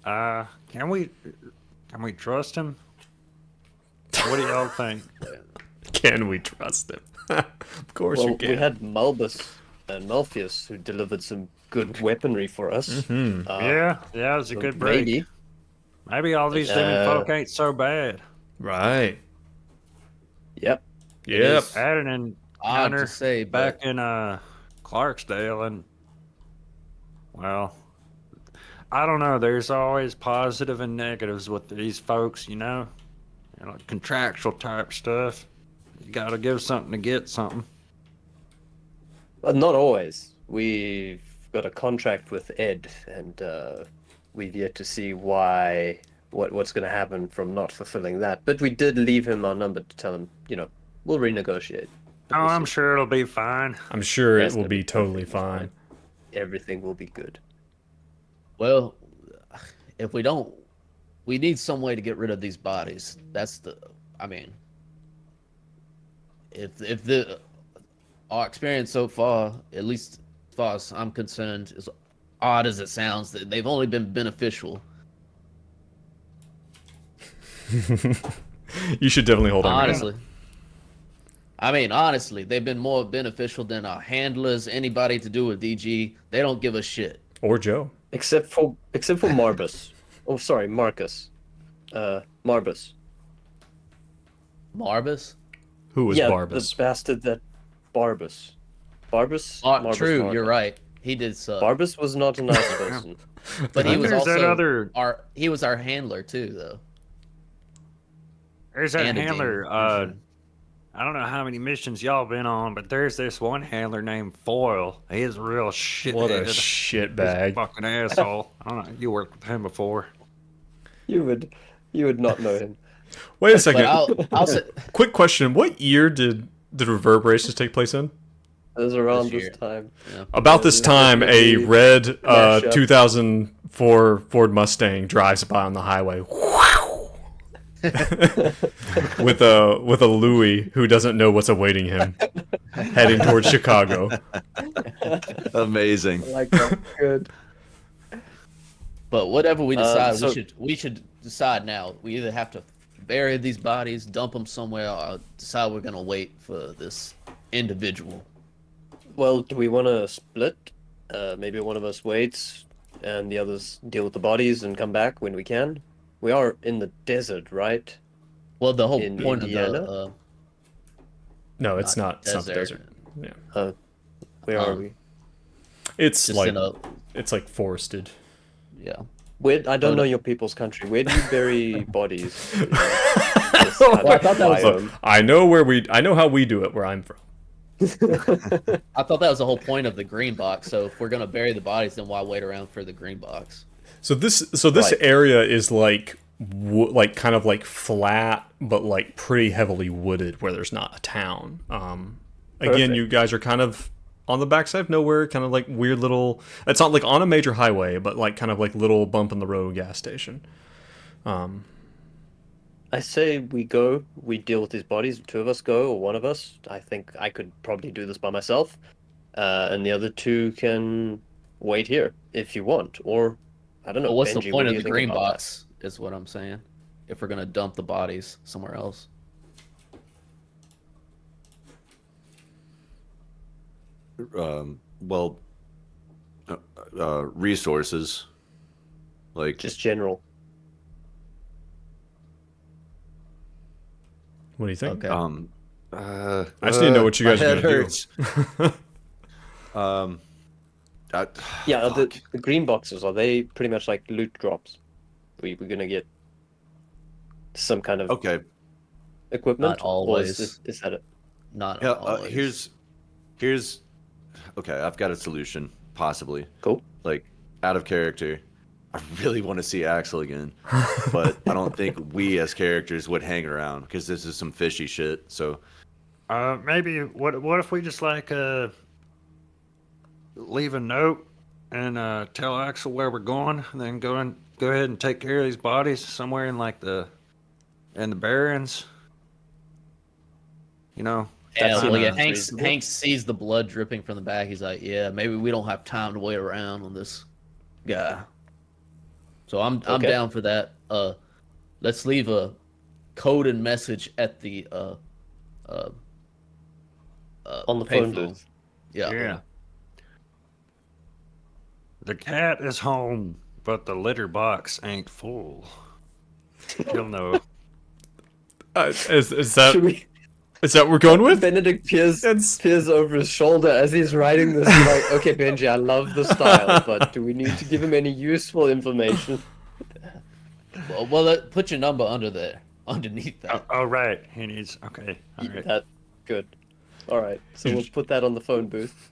Can we trust him? What do y'all think? Can we trust him? Of course Well, you can. we had Malbus and Malpheus who delivered some good weaponry for us. Mhm. Yeah, it was a so good break. Maybe all these demon folk ain't so bad. Right. Yep. Yep. is I had an odd encounter to say, but back in Clarksdale, and well, I don't know. There's always positive and negatives with these folks, you know, contractual type stuff. You got to give something to get something. But not always. We've got a contract with Ed, and we've yet to see what's going to happen from not fulfilling that. But we did leave him our number to tell him, we'll renegotiate. But Oh, we'll I'm see. sure it'll be fine. I'm sure That's it will gonna be totally perfectly fine. Everything will be good. well, if we need some way to get rid of these bodies. If our experience so far, at least as far as I'm concerned, as odd as it sounds, that they've only been beneficial. You should definitely hold on. Honestly, they've been more beneficial than our handlers, anybody to do with DG. They don't give a shit. Or Joe. Except for Marbus. Oh, sorry, Marcus. Marbus. Marbus? Who was Yeah, Barbus? the bastard that Barbus. Marbus True, Marcus. you're right. He did suck. Barbus was not a nice person. But he was There's that also other- he was our handler too, though. There's that And a handler. demon. I don't know how many missions y'all been on, but there's this one handler named Foil. He is a real shit. What a shitbag. Fucking asshole. I don't know. You worked with him before. You would not know him. Wait a second. But I'll say, Quick question. What year did the reverberations take place in? It was around This this year. time. yeah. About this time, a red Mashup. 2004 Ford Mustang drives by on the highway. with a Louis who doesn't know what's awaiting him, heading towards Chicago. Amazing. I like that. Good. But whatever we decide, so- we should decide now. We either have to bury these bodies, dump them somewhere, or decide we're gonna wait for this individual. Well, do we want to split? Maybe one of us waits, and the others deal with the bodies and come back when we can. We are in the desert, right? Well, the whole In point Indiana? of the No, it's not. It's not the desert. desert. Yeah, Where are we? it's just like in a forested. yeah. I don't know your people's country. Where do you bury bodies? Well, I thought that was Look, I know how we do it where I'm from. I thought that was the whole point of the green box. So if we're gonna bury the bodies, then why wait around for the green box? So this Right. area is like kind of like flat, but like pretty heavily wooded, where there's not a town. Again, Perfect. you guys are kind of on the backside of nowhere, kind of like weird little. It's not like on a major highway, but like kind of like little bump in the road gas station. I say we go, we deal with these bodies. Two of us go, or one of us. I think I could probably do this by myself. And the other two can wait here if you want. Or, I don't know. But what's Benji, the what point do of you the think green about that? box? Is what I'm saying. If we're gonna dump the bodies somewhere else. Well, resources. Like, Just general. What do you think? Okay. I just need to know what you guys my are head gonna hurts. Yeah, fuck. the green boxes, are they pretty much like loot drops? We're gonna get some kind of Okay. equipment? Not always. Or is that it? Not Yeah. always. Here's. Okay, I've got a solution, possibly. Cool. Like, out of character. I really want to see Axel again, but I don't think we as characters would hang around because this is some fishy shit. So, Maybe what if we just like leave a note and tell Axel where we're going, and then go ahead and take care of these bodies somewhere in like the barrens. You know. Yeah, That well, yeah. seems reasonable. Hank sees the blood dripping from the back. He's like, "Yeah, maybe we don't have time to wait around on this guy." So I'm Okay. down for that. Let's leave a coded message at the On the phone payphone. booth. Yeah. The cat is home, but the litter box ain't full. You'll know. Is Should that we? what we're going with? Benedict peers It's- over his shoulder as he's writing this. He's like, okay, Benji, I love the style, but do we need to give him any useful information? Well, put your number underneath that. Oh, right. He needs. Okay. All right. That good. All right, so we'll put that on the phone booth.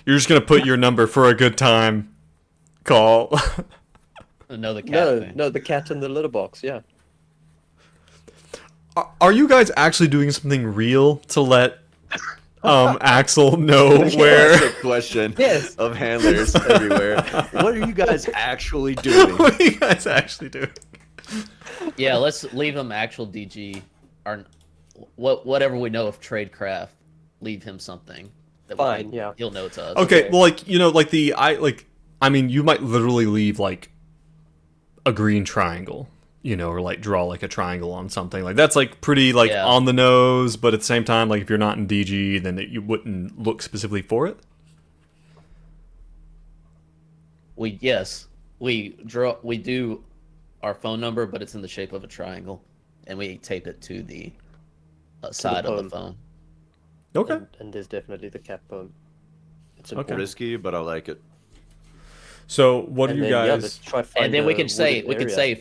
You're just gonna put your number for a good time. Call. No, the cat thing. No, the cat in the litter box. Yeah. Are you guys actually doing something real to let Axel know where? Classic question Yes. of handlers everywhere. What are you guys actually doing? What are you guys actually doing? Yeah, let's leave him actual DG or whatever we know of tradecraft. Leave him something. That Fine, yeah. He'll know it's us. Okay, well, like I mean, you might literally leave like a green triangle. or like draw like a triangle on something. Like that's like pretty like Yeah. on the nose, but at the same time, like if you're not in DG, then you wouldn't look specifically for it. We do our phone number, but it's in the shape of a triangle, and we tape it to the side of the phone. Okay. And there's definitely the cap bone. It's Okay. important. Risky, but I like it. So what And do you then, yeah, guys? let's try find And then we a could say wooded area.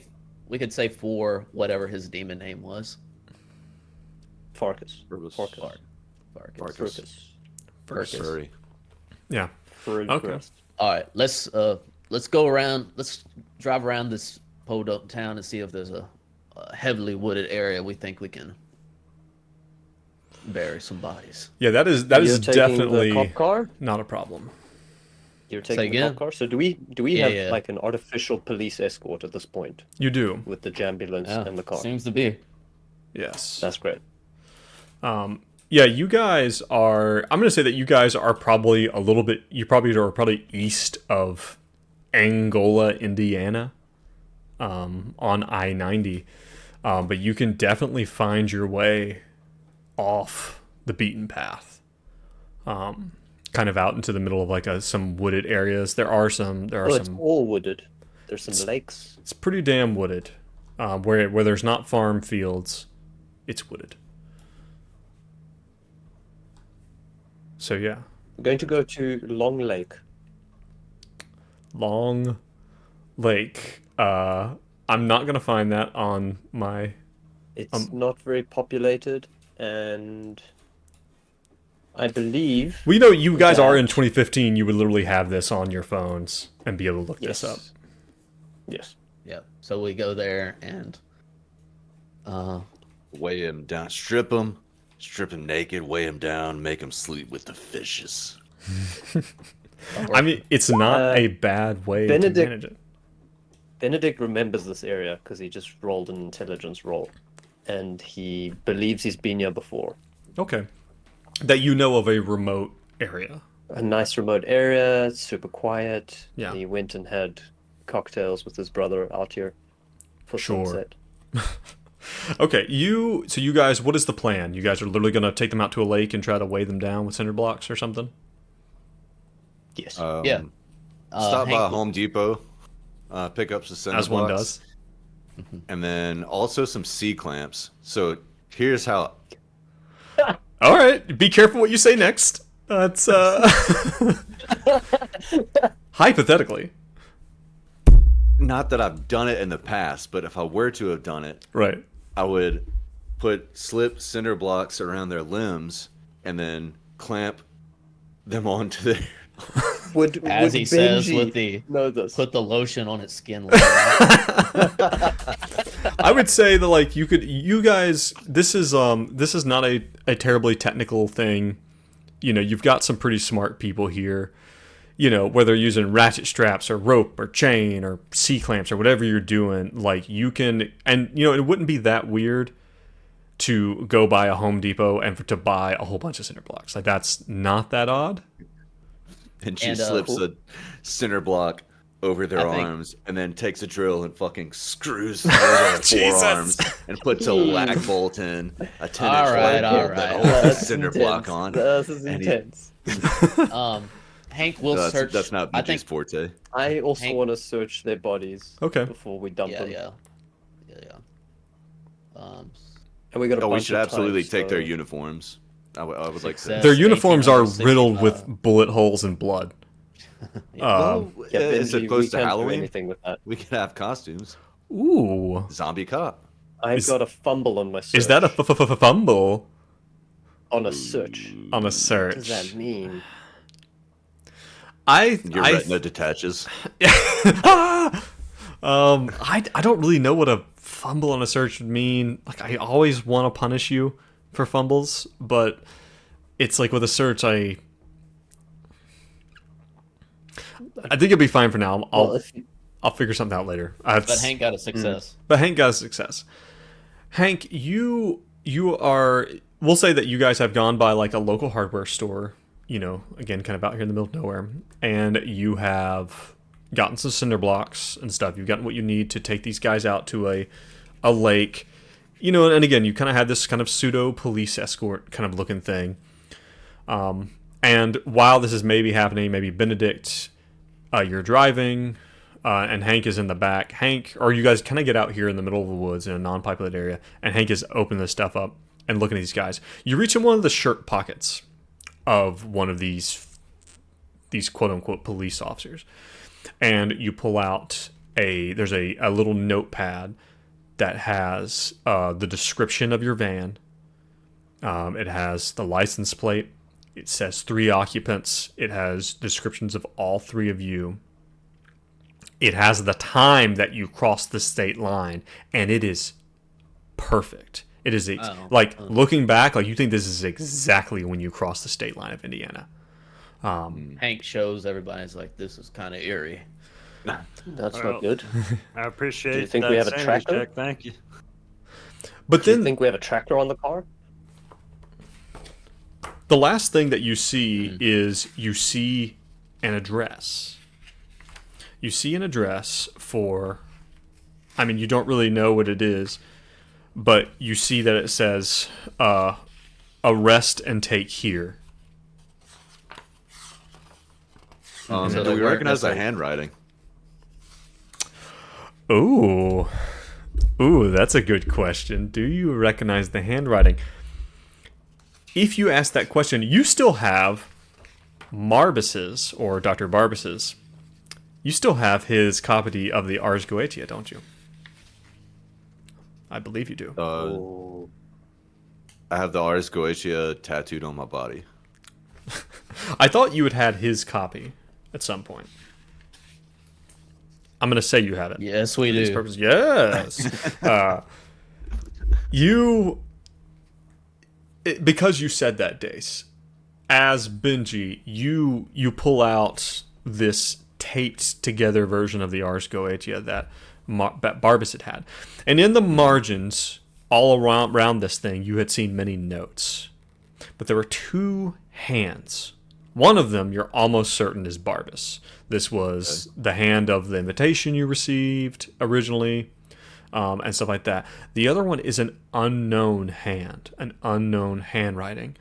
we could say for whatever his demon name was. Farkas. Farkas. Farkas. Farkas. Farkas. Farkas. Furry. Yeah. Okay. All right, let's go around. Let's drive around this podunk town and see if there's a heavily wooded area we think we can bury some bodies. Yeah, that is You're taking definitely the cop car. not a problem. You're Say taking the again? cop car. So do we Yeah, have yeah. like an artificial police escort at this point You do. with the ambulance and the car? Seems to be. Yes. That's great. Yeah, you guys are. I'm going to say that you guys are probably a little bit. You probably are probably east of Angola, Indiana, on I-90, but you can definitely find your way off the beaten path, kind of out into the middle of like some wooded areas. There are some. It's all wooded. There's some lakes. It's pretty damn wooded. Where there's not farm fields, it's wooded. So yeah, We're going to go to Long Lake. Long Lake. I'm not gonna find that on my. It's not very populated, and I believe We know you guys are that- in 2015. You would literally have this on your phones and be able to look this up. Yes. Yeah. So we go there and Weigh him down. Strip him naked, weigh him down, make him sleep with the fishes. I mean, it's not a bad way to Benedict- manage it. Benedict remembers this area because he just rolled an intelligence roll, and he believes he's been here before. Okay, that you know of a remote area. A nice remote area, super quiet. Yeah. He went and had cocktails with his brother out here for Sure. sunset. Okay, so you guys, what is the plan? You guys are literally gonna take them out to a lake and try to weigh them down with cinder blocks or something? Yes. yeah. Stop by Hank- Home Depot, pick up some cinder As one blocks, does. and then also some C-clamps. So here's how. All right, be careful what you say next. That's hypothetically, Not that I've done it in the past, but if I were to have done it, right? I would slip cinder blocks around their limbs and then clamp them onto their. Would As he says Benji with the know this? put the lotion on its skin. Like that. I would say that like you guys, this is not a terribly technical thing. You've got some pretty smart people here. Whether using ratchet straps or rope or chain or C-clamps or whatever you're doing, like you can, and it wouldn't be that weird to go buy a Home Depot and to buy a whole bunch of cinder blocks. Like that's not that odd. And she And, slips cool. a cinder block over their I think- arms and then takes a drill and fucking screws through their Jesus. forearms and puts a lag bolt in, a 10-inch All right, lag all bolt right. that holds the That's cinder intense. block on. This is and he- intense. Hank will No, search. that's not I BG's think. forte. I also Hank- want to search their bodies Okay. before we dump Yeah, them. yeah. And we got a Oh, we bunch should of absolutely time, take their so- uniforms. I would like to. Success. Their uniforms are 1865. riddled with bullet holes and blood. Well, Yeah, is Benji, it close we to can't do Halloween? anything with that. We could have costumes. Ooh, Zombie cop. I've Is- got a fumble on my search. is that a fumble on a search? on a What search? does that mean? Your retina detaches. I don't really know what a fumble on a search would mean. Like I always want to punish you for fumbles, but it's like with a search, I think it'll be fine for now. I'll figure something out later. But Hank got a success. But Hank got a success. Hank, you are. We'll say that you guys have gone by like a local hardware store. Again, kind of out here in the middle of nowhere, and you have gotten some cinder blocks and stuff. You've gotten what you need to take these guys out to a lake. You know, and again, you kind of had this kind of pseudo police escort kind of looking thing. And while this is maybe happening, maybe Benedict, you're driving, and Hank is in the back. Hank, or you guys kind of get out here in the middle of the woods in a non-populated area, and Hank is opening this stuff up and looking at these guys. You reach in one of the shirt pockets of one of these quote-unquote police officers, and you pull out there's a little notepad that has the description of your van. It has the license plate. It says 3 occupants. It has descriptions of all 3 of you. It has the time that you crossed the state line, and it is perfect. It is looking back, like you think this is exactly when you crossed the state line of Indiana. Hank shows everybody, it's like, this is kind of eerie. That's not good. I appreciate. Do you think that we have a sanity tracker? check, thank you. But Do then you think we have a tractor on the car? the last thing that you see is you see an address. You see an address for, I mean, you don't really know what it is, but you see that it says, arrest and take here. So Do they we weren't recognize the necessarily- handwriting? Ooh, that's a good question. Do you recognize the handwriting? If you ask that question, you still have Marbus's, or Dr. Barbus's. You still have his copy of the Ars Goetia, don't you? I believe you do. Oh. I have the Ars Goetia tattooed on my body. I thought you had had his copy at some point. I'm going to say you have it. Yes, we For these do. purposes. Yes. Because you said that, Dace, as Benji, you pull out this taped together version of the Ars Goetia that Barbus had. And in the margins, all around this thing, you had seen many notes. But there were 2 hands. One of them you're almost certain is Barbus. This was the hand of the invitation you received originally, and stuff like that. The other one is an unknown hand, an unknown handwriting.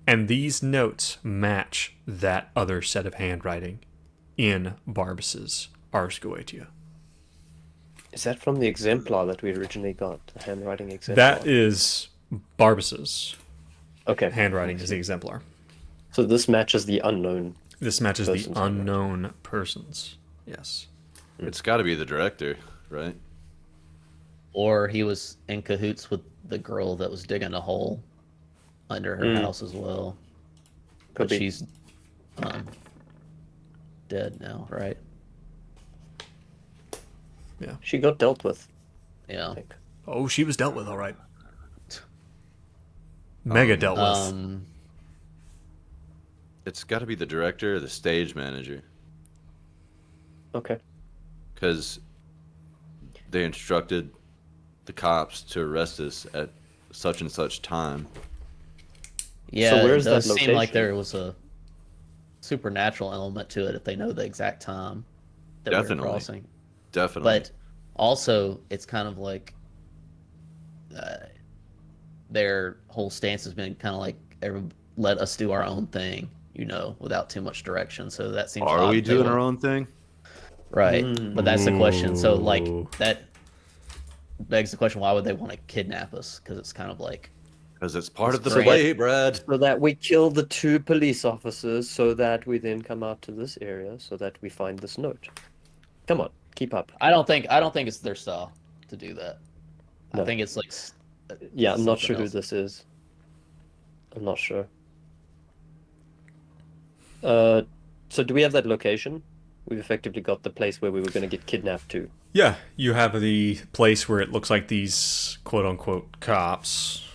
And these notes match that other set of handwriting in Barbus's Ars Goetia. Is that from the exemplar that we originally got? The handwriting exemplar? That is Barbus's Okay. handwriting is the exemplar. So this matches the unknown. This matches the Person's unknown persons. Yes. It's got to be the director, right? Or he was in cahoots with the girl that was digging a hole under her house as well. Could But be. she's dead now, right? She got dealt with, Yeah. I think. Oh, she was dealt with, all right. Mega dealt with. It's got to be the director or the stage manager, Okay. because they instructed the cops to arrest us at such and such time. Yeah, where's it does that seem like location? there was a supernatural element to it if they know the exact time that we're Definitely. crossing. Definitely. But also, it's kind of like their whole stance has been kind of like let us do our own thing, you know, without too much direction. So that seems Are odd we that they doing would- our own thing? Right, but that's the question. So like Ooh. that begs the question: why would they want to kidnap us? Because it's kind of like Because it's part of the great. play, Brad. So that we kill the 2 police officers, so that we then come out to this area, so that we find this note. Come on, keep up. I don't think it's their style to do that. No. I think it's like Yeah, I'm not something sure who else. this is. I'm not sure. So do we have that location? We've effectively got the place where we were going to get kidnapped to. Yeah, you have the place where it looks like these quote-unquote cops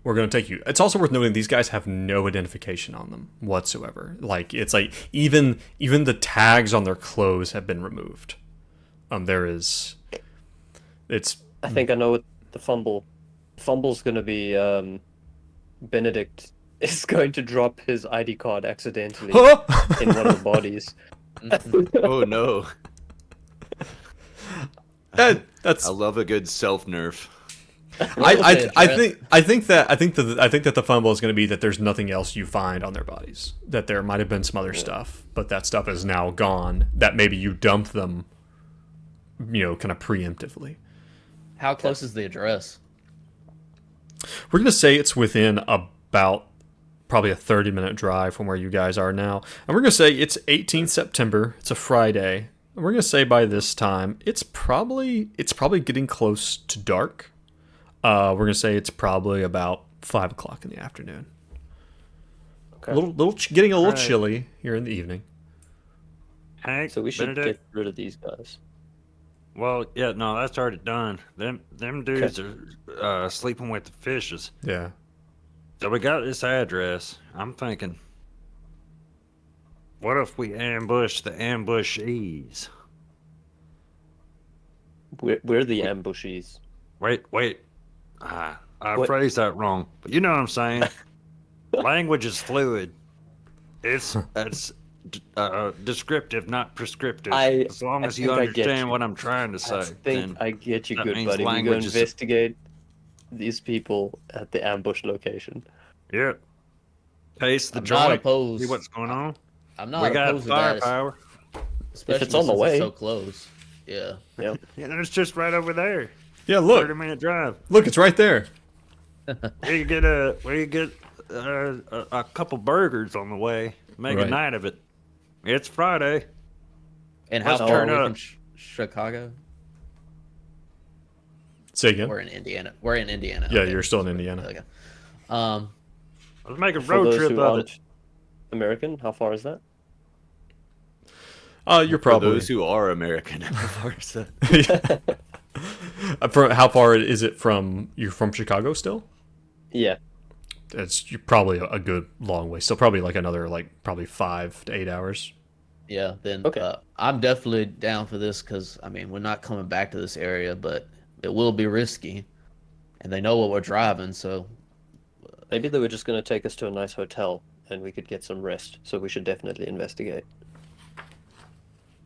were going to take you. It's also worth noting these guys have no identification on them whatsoever. Like, it's like even the tags on their clothes have been removed. It's I think I know what the fumble. Fumble's going to be Benedict is going to drop his ID card accidentally in one of the bodies. Oh no. That's I love a good self nerf. I think that the fumble is going to be that there's nothing else you find on their bodies. That there might have been some other stuff, but that stuff is now gone. That maybe you dumped them, kind of preemptively. How close is the address? We're going to say it's within about probably a 30-minute drive from where you guys are now. And we're going to say it's 18th September. It's a Friday. And we're going to say by this time, it's probably getting close to dark. We're going to say it's probably about 5 o'clock in the afternoon. Okay. Getting a little chilly here in the evening. Hank, So we should Benedict? get rid of these guys. Well, yeah, no, that's already done. Them dudes are sleeping with the fishes. Yeah. So we got this address. I'm thinking, what if we ambush the ambushees? We're the ambushes. Wait. I What? phrased that wrong, but you know what I'm saying. Language is fluid. It's descriptive, not prescriptive. As long as you think I get understand you. what I'm trying to say. I think then I get you, that good means buddy. We go language is- investigate these people at the ambush location. yeah. Taste the I'm not joint. opposed. See what's going on. I'm not We got opposed to that, firepower. especially it's on the since way. so close. Yeah. Yeah. Yeah, it's just right over there. Yeah, look. 30-minute drive. Look, it's right there. Where you get a couple burgers on the way. Make Right. a night of it. It's Friday. And how Let's far turn are we up. from Chicago? Say again. We're in Indiana. We're in Indiana. Yeah, okay. you're still in Indiana. Okay. Let's make a For road those trip who of aren't it. American, how far is that? You're For probably. those who are American, how far is that? How far is it from you from Chicago still? Yeah. You're probably a good long way. Still probably like another probably 5 to 8 hours. Yeah, then Okay. I'm definitely down for this because, I mean, we're not coming back to this area, but it will be risky. And they know what we're driving, so Maybe they were just going to take us to a nice hotel and we could get some rest. So we should definitely investigate.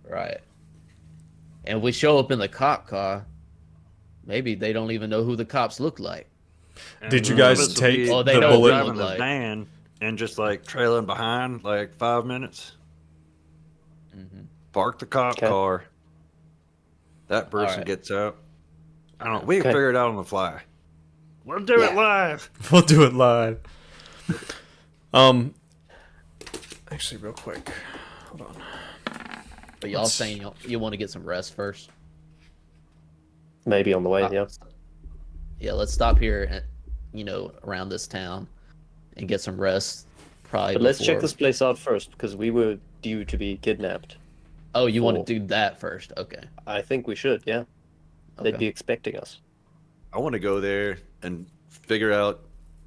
right. And if we show up in the cop car, maybe they don't even know who the cops look like. Did you And guys this will take be Oh, they the know what we bullet? look driving the like. van and just like trailing behind like 5 minutes? Mhm. Park the cop Okay. car. That person Alright. gets out. I don't know. We can Okay. figure it out on the fly. We'll do it live. We'll do it live. Actually, real quick. Hold on. But y'all Let's- saying you want to get some rest first? Maybe on the way, yeah. Yeah, let's stop here at, around this town and get some rest. Probably. But let's check before- this place out first because we were due to be kidnapped. Oh, you want Cool. to do that first? Okay. I think we should, yeah. They'd Okay. be expecting us. I want to go there and figure out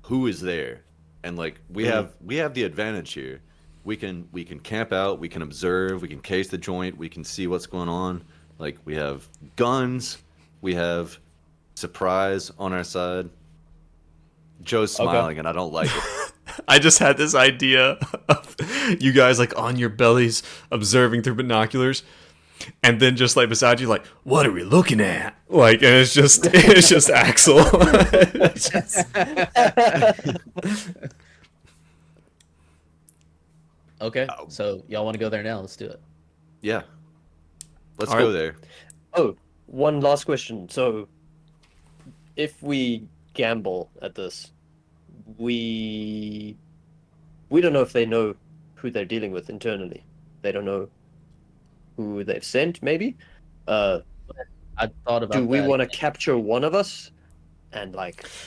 who is there, and like we have the advantage here. We can camp out, we can observe, we can case the joint, we can see what's going on. Like we have guns, we have surprise on our side. Joe's smiling, and I don't like it. I just had this idea of you guys on your bellies observing through binoculars, and then just beside you, what are we looking at? And it's just Axel. It's just- Okay. So y'all want to go there now? Let's do it. Yeah, let's All go right. there. Oh, one last question. So, if we gamble at this, we don't know if they know who they're dealing with internally. They don't know who they've sent, maybe. I thought about. Do we that. want to capture one of us and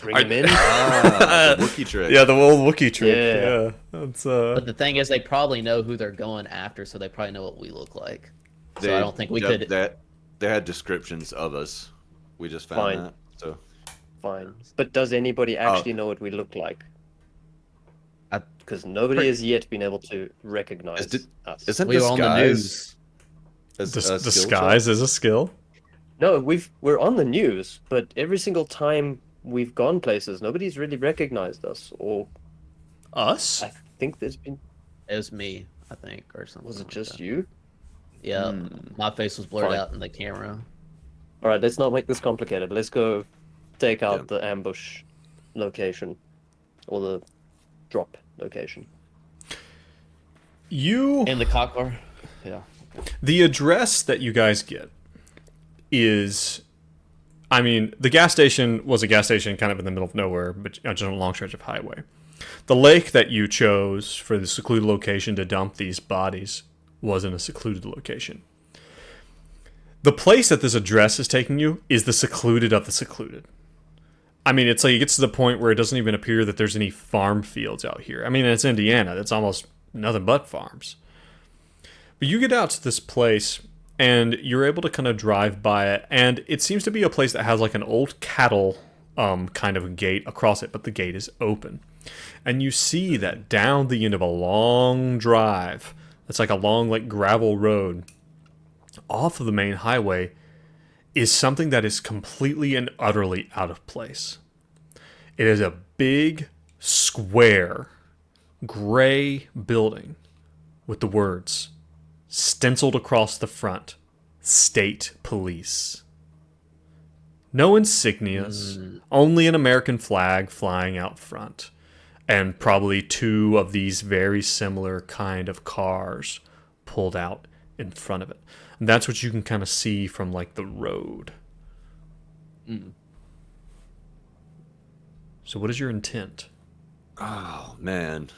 bring I- him in? Ah, the Wookiee trick. yeah, the old Wookiee trick. Yeah. Yeah, that's But the thing is, they probably know who they're going after, so they probably know what we look like. So I don't think we could. That they had descriptions of us. We just found Fine. that. So Fine. But does anybody actually know what we look like? I- Because nobody has yet been able to recognize us. isn't We were on the disguise news. a skill disguise check? is a skill. No, we're on the news, but every single time we've gone places, nobody's really recognized us. Or Us? I think there's been. It was me, I think, or something. Was it like just that. you? Yeah, my face was blurred Fine. out in the camera. All right, let's not make this complicated. Let's go take out Yeah. the ambush location or the drop location. In the cop car. Yeah. The address that you guys get is, I mean, the gas station was a gas station kind of in the middle of nowhere, but just on a long stretch of highway. The lake that you chose for the secluded location to dump these bodies was in a secluded location. The place that this address is taking you is the secluded of the secluded. I mean, it's like it gets to the point where it doesn't even appear that there's any farm fields out here. I mean, it's Indiana. That's almost nothing but farms. But you get out to this place, and you're able to kind of drive by it, and it seems to be a place that has like an old cattle kind of gate across it, but the gate is open. And you see that down the end of a long drive, it's like a long like gravel road, off of the main highway, is something that is completely and utterly out of place. It is a big, square, gray building with the words stenciled across the front, State Police. No insignias, only an American flag flying out front, and probably two of these very similar kind of cars pulled out in front of it. And that's what you can kind of see from like the road. So what is your intent? Oh man.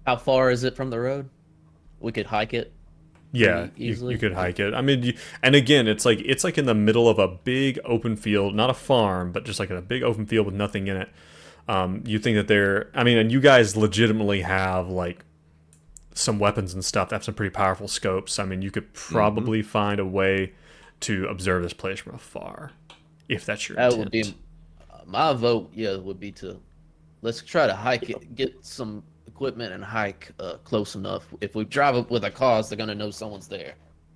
How far is it from the road? We could hike it. Yeah, Easily. you could hike it. I mean, and again, it's like in the middle of a big open field, not a farm, but just like a big open field with nothing in it. You think that I mean, and you guys legitimately have like some weapons and stuff that have some pretty powerful scopes. I mean, you could probably find a way to observe this place from afar, if that's your That intent. would be my vote. Yeah, would be to let's try to hike it, get some equipment, and hike close enough. If we drive up with our cars, they're gonna know someone's there.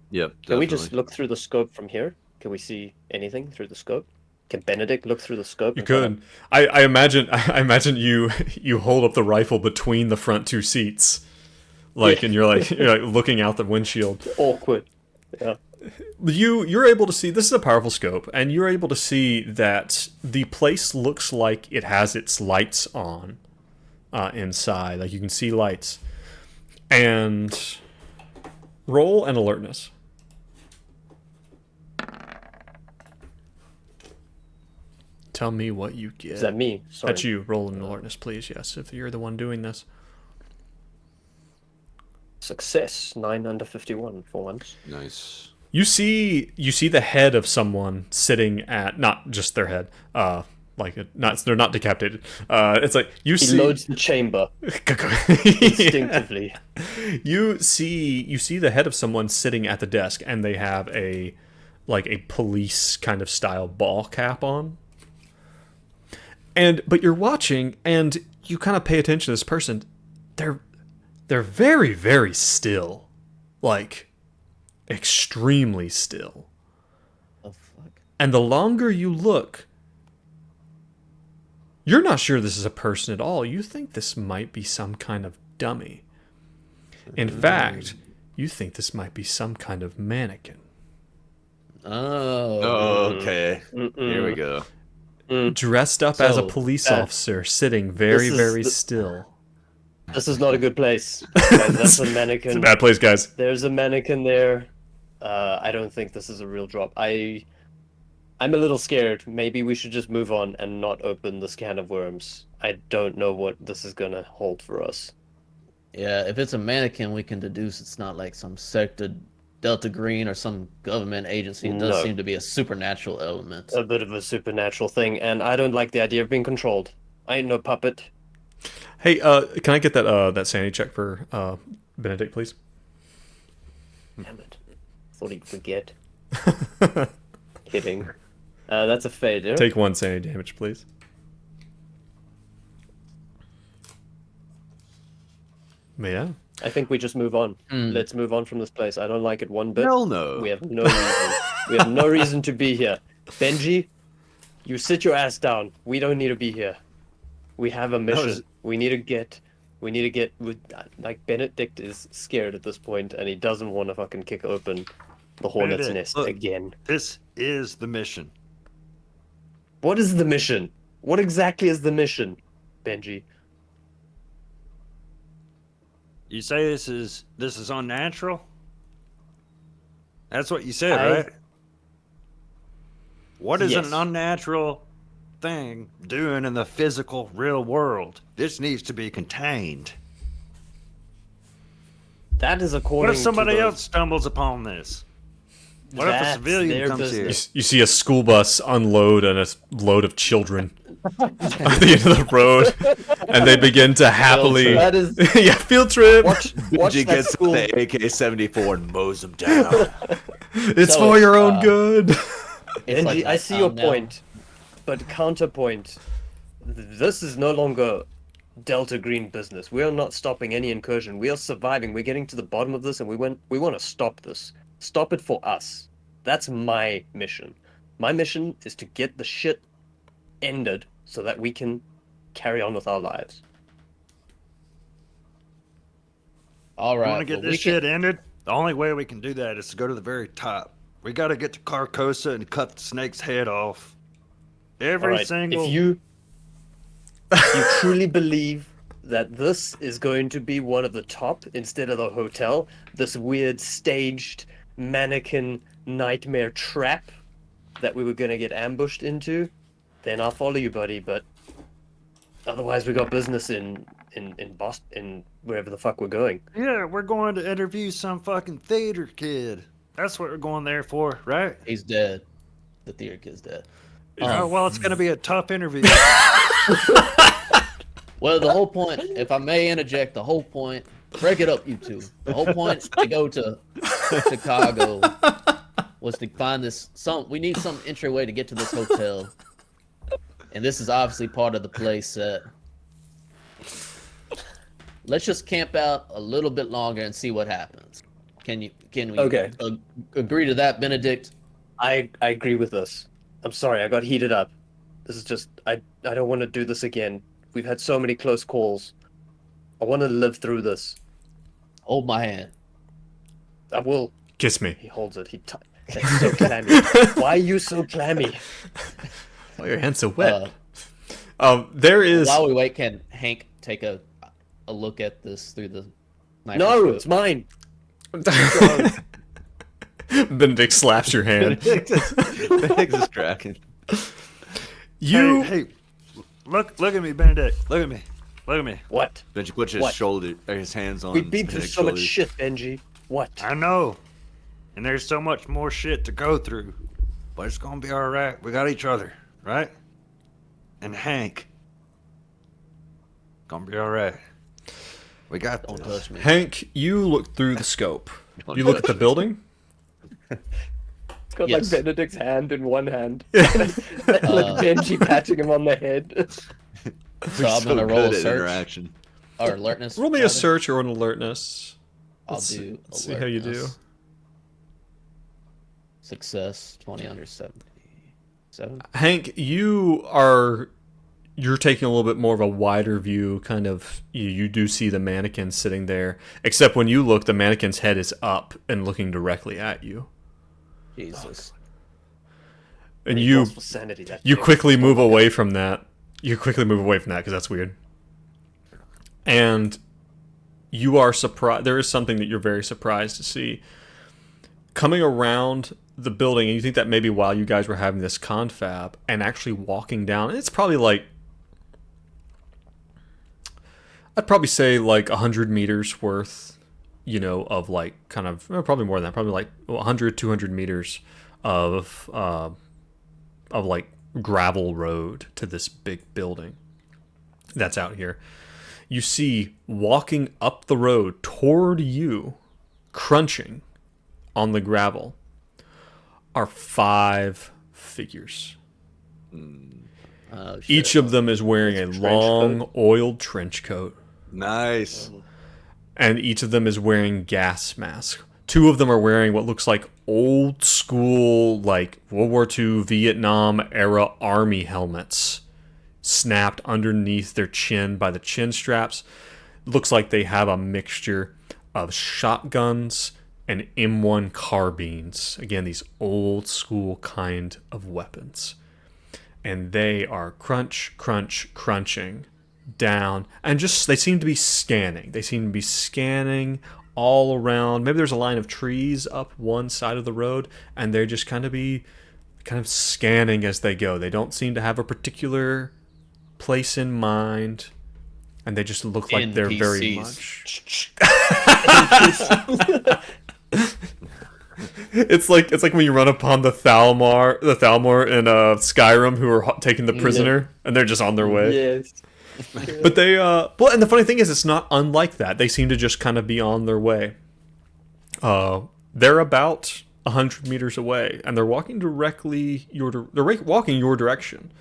Yep. Can Definitely. we just look through the scope from here? Can we see anything through the scope? Can Benedict look through the scope? You could. I imagine you hold up the rifle between the front two seats, like, and you're like looking out the windshield. Awkward. Yeah. You're able to see, this is a powerful scope, and you're able to see that the place looks like it has its lights on inside. Like you can see lights. And roll an alertness. Tell me what you get. Is that me? Sorry. That's you. Roll an alertness, please. Yes, if you're the one doing this. Success. 9 under 51 for once. Nice. You see the head of someone sitting at, not just their head, they're not decapitated. It's like you He see loads the chamber instinctively. You see the head of someone sitting at the desk, and they have a police kind of style ball cap on. But you're watching, and you kind of pay attention to this person. They're very, very still, like extremely still. Oh fuck! And the longer you look, you're not sure this is a person at all. You think this might be some kind of dummy. In fact, you think this might be some kind of mannequin. Oh. Okay. Here we go. Dressed up as a So, police officer, sitting very, this is very the- still. This is not a good place. Guys, that's a mannequin. It's a bad place, guys. There's a mannequin there. I don't think this is a real drop. I'm a little scared. Maybe we should just move on and not open this can of worms. I don't know what this is gonna hold for us. Yeah, if it's a mannequin, we can deduce it's not like some sector Delta Green or some government agency. It does No. seem to be a supernatural element. A bit of a supernatural thing, and I don't like the idea of being controlled. I ain't no puppet. Hey, can I get that sanity check for Benedict, please? Damn it. Thought he'd forget. Kidding. That's a failure. Take 1 sanity damage, please. Yeah. I think we just move on. Let's move on from this place. I don't like it one bit. Hell no. We have no reason. We have no reason to be here. Benji, you sit your ass down. We don't need to be here. We have a mission. is- We need to get. Like Benedict is scared at this point, and he doesn't want to fucking kick open the hornet's Benedict, nest look. again. This is the mission. What is the mission? What exactly is the mission, Benji? You say this is unnatural? That's what you said, I- right? What is Yes. an unnatural thing doing in the physical real world? This needs to be contained. That is according What if somebody to the, else stumbles upon this? What if a That's civilian their comes here? business. You see a school bus unload and a load of children at the end of the road, and they begin to happily. That is Yeah, field trip. watch Benji that gets school. the AK-74 and mows them down. It's So for it's, your own good. It's Benji, like I that see your time now. point, but counterpoint. This is no longer Delta Green business. We are not stopping any incursion. We are surviving. We're getting to the bottom of this, and we want to stop this. Stop it for us. That's my mission. My mission is to get the shit ended so that we can carry on with our lives. All You right. want to get well, this we can- shit ended? The only way we can do that is to go to the very top. We got to get to Carcosa and cut the snake's head off. Every All right, single. if you truly believe that this is going to be one of the top instead of the hotel, this weird staged mannequin nightmare trap that we were going to get ambushed into, then I'll follow you, buddy. But otherwise, we got business in Boston, in wherever the fuck we're going. Yeah, we're going to interview some fucking theater kid. That's what we're going there for, right? He's dead. The theater kid's dead. Oh, well, it's going to be a tough interview. Well, the whole point, if I may interject, the whole point, break it up, you two. The whole point to go to Chicago was to find we need some entryway to get to this hotel. And this is obviously part of the play set. Let's just camp out a little bit longer and see what happens. Can we Okay. Agree to that, Benedict? I agree with this. I'm sorry, I got heated up. This is just I don't want to do this again. We've had so many close calls. I want to live through this. Hold my hand. I will. Kiss me. He holds it. That's so clammy. Why are you so clammy? Oh, your hand's so wet. Uh, There is. While we wait, can Hank take a look at this through the No, microscope? it's mine. Benedict slaps your hand. Benedict is cracking. You. Hey, look at me, Benedict. Look at me. What? Benji puts his What? shoulder, or his hands on. We've been through Benedict's so much shoulders. shit, Benji. What? I know. And there's so much more shit to go through. But it's going to be all right. We got each other, right? And Hank. Gonna be all right. We got Don't this. touch me. Hank, you look through the scope. You look at the building. It's got Yes. like Benedict's hand in one hand. and like Benji patting him on the head. So I'm So gonna roll a good at search interaction. or alertness. Roll me a rather. search or an alertness. I'll Let's do. let's see how you do. alertness. Success 20 under 77. Hank, you're taking a little bit more of a wider view, kind of. You do see the mannequin sitting there, except when you look, the mannequin's head is up and looking directly at you. Jesus. And He you calls for sanity, that you chick. quickly move away from that. You quickly move away from that because that's weird. And you are surprised. There is something that you're very surprised to see coming around the building, and you think that maybe while you guys were having this confab and actually walking down, it's probably like, I'd probably say like 100 meters worth, of like kind of, probably more than that, probably like 100, 200 meters of like gravel road to this big building that's out here. You see walking up the road toward you, crunching on the gravel, are 5 figures. Oh, shit. Each of them is wearing a Trench long, coat? oiled trench coat, Nice. and each of them is wearing gas masks. 2 of them are wearing what looks like old school, like World War II Vietnam era army helmets, snapped underneath their chin by the chin straps. Looks like they have a mixture of shotguns and M1 carbines. Again, these old school kind of weapons. And they are crunching down. And just, they seem to be scanning. They seem to be scanning all around. Maybe there's a line of trees up one side of the road, and they're just kind of scanning as they go. They don't seem to have a particular place in mind, and they just look like they're very much. It's like when you run upon the Thalmor in Skyrim who are taking the prisoner, and they're just on their way. Yes. But they and the funny thing is, it's not unlike that. They seem to just kind of be on their way. They're about 100 meters away, and they're walking directly walking your direction.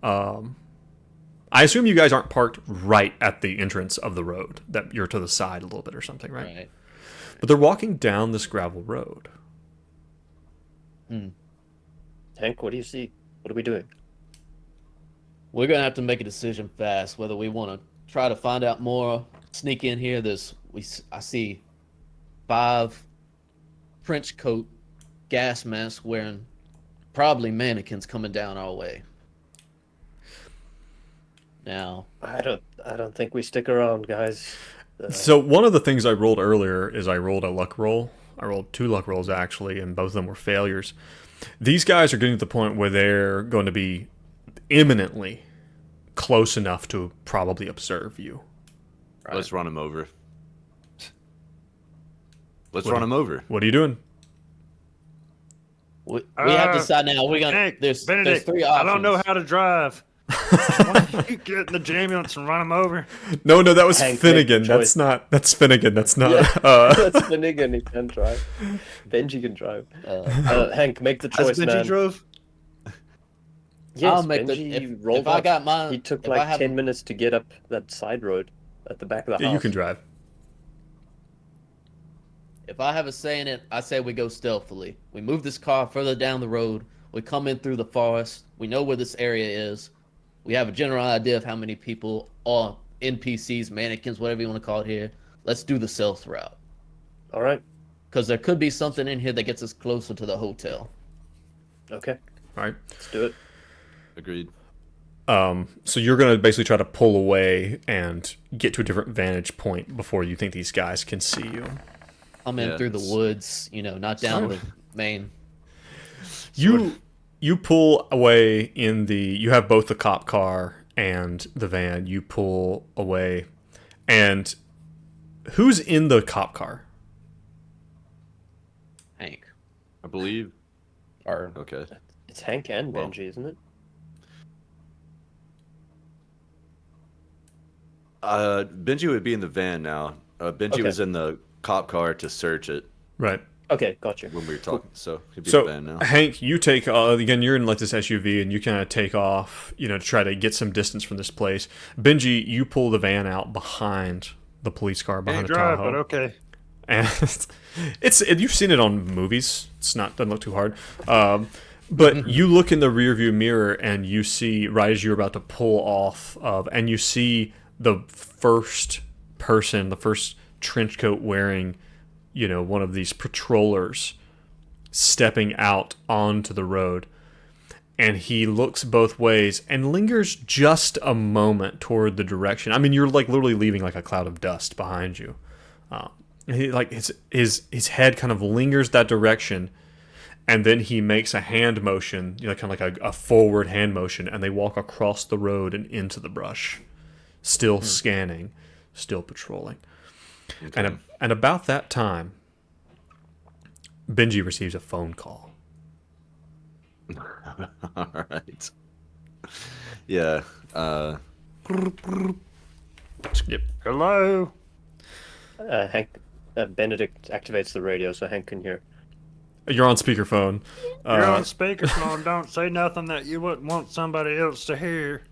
I assume you guys aren't parked right at the entrance of the road, that you're to the side a little bit or something, right? But they're walking down this gravel road. Hank, what do you see? What are we doing? We're gonna have to make a decision fast whether we want to try to find out more, sneak in here. I see 5 trench coat, gas masks wearing, probably mannequins coming down our way. Now, I don't think we stick around, guys. So one of the things I rolled earlier is I rolled a luck roll. I rolled 2 luck rolls actually, and both of them were failures. These guys are getting to the point where they're going to be imminently close enough to probably observe you. Right. Let's run them over. Run them over. What are you doing? We have to decide now. We're gonna. Hey, there's 3 options. I don't know how to drive. Why don't you get in the ambulance and run them over? No, that was Hank, Finnegan. That's Finnegan. That's not. That's Finnegan. He can drive. Benji can drive. Hank, make the choice, Benji man. drove? Yes, I'll make Benji if rolled I up. got mine. He took if I like have 10 minutes to get up that side road at the back of the house. You can drive. If I have a say in it, I say we go stealthily. We move this car further down the road. We come in through the forest. We know where this area is. We have a general idea of how many people are NPCs, mannequins, whatever you want to call it here. Let's do the stealth route. All right. Because there could be something in here that gets us closer to the hotel. Okay. All right. Let's do it. Agreed. So you're going to basically try to pull away and get to a different vantage point before you think these guys can see you. I'm in through the woods, not down the main. You pull away you have both the cop car and the van. You pull away, and who's in the cop car? Hank. I believe. Okay. It's Hank and Benji, isn't it? Benji would be in the van now. Benji was in the cop car to search it. Right. Okay, gotcha. When we were talking, so he'd be So in the van now. Hank, you take again. You're in like this SUV, and you kind of take off, to try to get some distance from this place. Benji, you pull the van out behind the police car, behind the drive, Tahoe. but okay. And you've seen it on movies. Doesn't look too hard. But you look in the rearview mirror, and you see right as you're about to pull off and you see the first person, the first trench coat wearing, one of these patrollers stepping out onto the road. And he looks both ways and lingers just a moment toward the direction. I mean, you're like literally leaving like a cloud of dust behind you. His head kind of lingers that direction, and then he makes a hand motion, kind of like a forward hand motion, and they walk across the road and into the brush, still scanning, still patrolling. Okay. And about that time, Benji receives a phone call. All right. Yeah. Yep. Hello. Hank, Benedict activates the radio so Hank can hear. You're on speakerphone. You're on speakerphone. Don't say nothing that you wouldn't want somebody else to hear.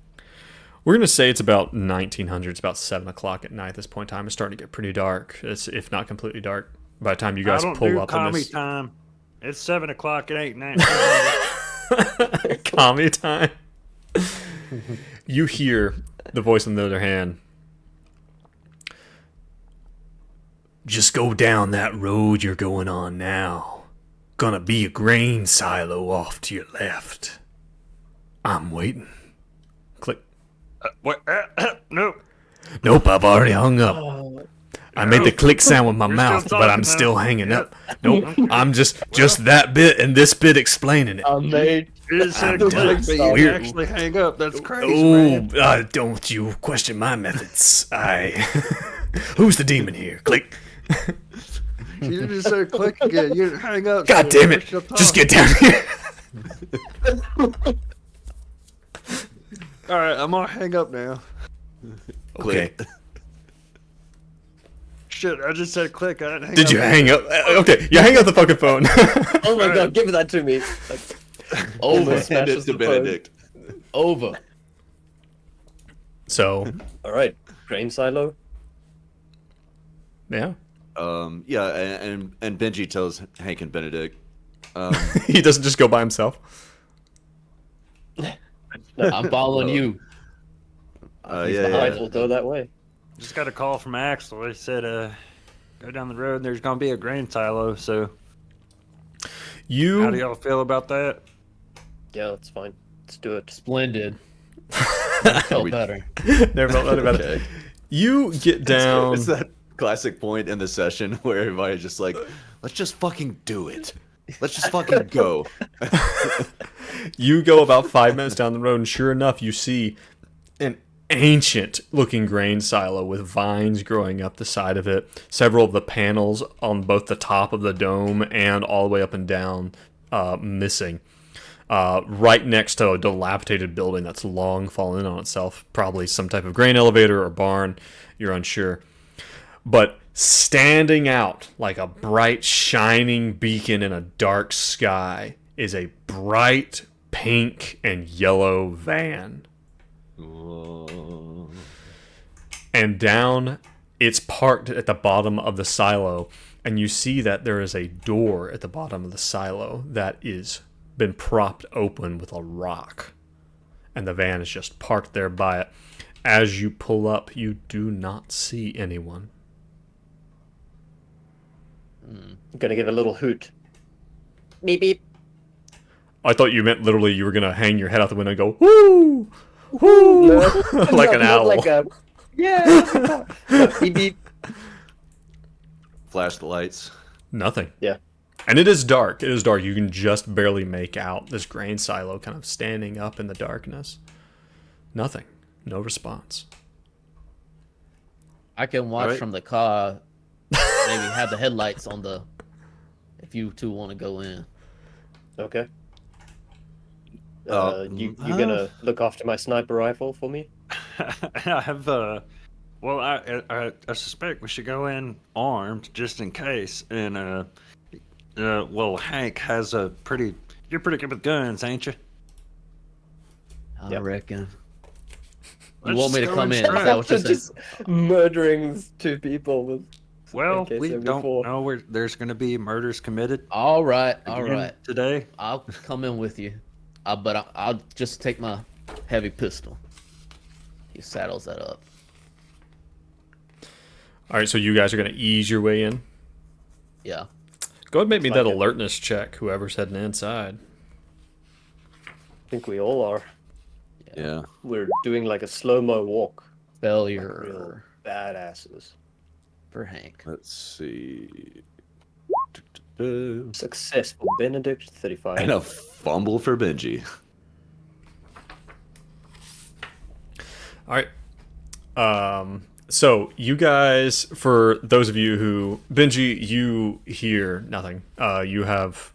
We're going to say it's about 1900. It's about 7 o'clock at night at this point in time. It's starting to get pretty dark, if not completely dark, by the time you guys pull up on this. Time. It's 7 o'clock. It ain't 1900. Commie time. You hear the voice on the other hand. Just go down that road you're going on now. Gonna be a grain silo off to your left. I'm waiting. Click. What? No. Nope, I've already hung up. Oh, I made the click sound with my You're mouth, still but I'm talking still now. hanging Yeah. up. Nope, I'm just that bit and this bit explaining it. I made. You just said I'm click, done. but you Weird. actually hang up. That's crazy, Oh, man. don't you question my methods. Who's the demon here? Click. You just said click again. You didn't hang up. God so damn it. what's your Just thought? get down here. All right, I'm gonna hang up now. Okay. Shit, I just said click. I didn't hang Did up. you hang up? Okay, you hang up the fucking phone. Oh my god, give that to me. Like, Over. Almost. Hand it Smashes to the phone. Benedict. Over. So, all right, grain silo. yeah. Yeah, and Benji tells Hank and Benedict. He doesn't just go by himself. I'm following you. He's yeah, behind Right, us. we'll go that way. Just got a call from Axel. He said, go down the road and there's gonna be a grain silo. So, how do You y'all feel about that? Yeah, that's fine. Let's do it. Splendid. Felt better. never felt better about it. Okay. You get down. It's that classic point in the session where everybody's just like, let's just fucking do it. Let's just fucking go. You go about 5 minutes down the road, and sure enough, you see an ancient-looking grain silo with vines growing up the side of it. Several of the panels on both the top of the dome and all the way up and down missing. Right next to a dilapidated building that's long fallen in on itself. Probably some type of grain elevator or barn. You're unsure. But standing out like a bright, shining beacon in a dark sky is a bright pink and yellow van. And down, it's parked at the bottom of the silo, and you see that there is a door at the bottom of the silo that is been propped open with a rock, and the van is just parked there by it. As you pull up, you do not see anyone. I'm gonna give a little hoot. Beep beep. I thought you meant literally you were gonna hang your head out the window and go whoo, whoo, like an owl. Like a, yeah. No, beep beep. Flash the lights. Nothing. Yeah. And it is dark. It is dark. You can just barely make out this grain silo kind of standing up in the darkness. Nothing. No response. I can watch Alright. from the car. Maybe have the headlights on the. If you two want to go in. Okay. Uh, You gonna look after my sniper rifle for me? I have well, I suspect we should go in armed just in case. And well, Hank has a pretty. You're pretty good with guns, ain't you? I Yep. reckon. You Let's want me to just go come in? straight. Is that what you're saying? Just murdering two people with. Well, Okay, we so don't before- know where there's going to be murders committed All right, all again right. today. I'll come in with you. But I'll just take my heavy pistol. He saddles that up. All right, so you guys are going to ease your way in. Yeah. Go ahead and make me that Like it. alertness check, whoever's heading inside. I think we all are. Yeah. We're doing like a slow-mo walk. Failure Real badasses. for Hank. Let's see. Successful Benedict, 35. And a fumble for Benji. All right. So you guys, for those of you who Benji, you hear nothing. You have,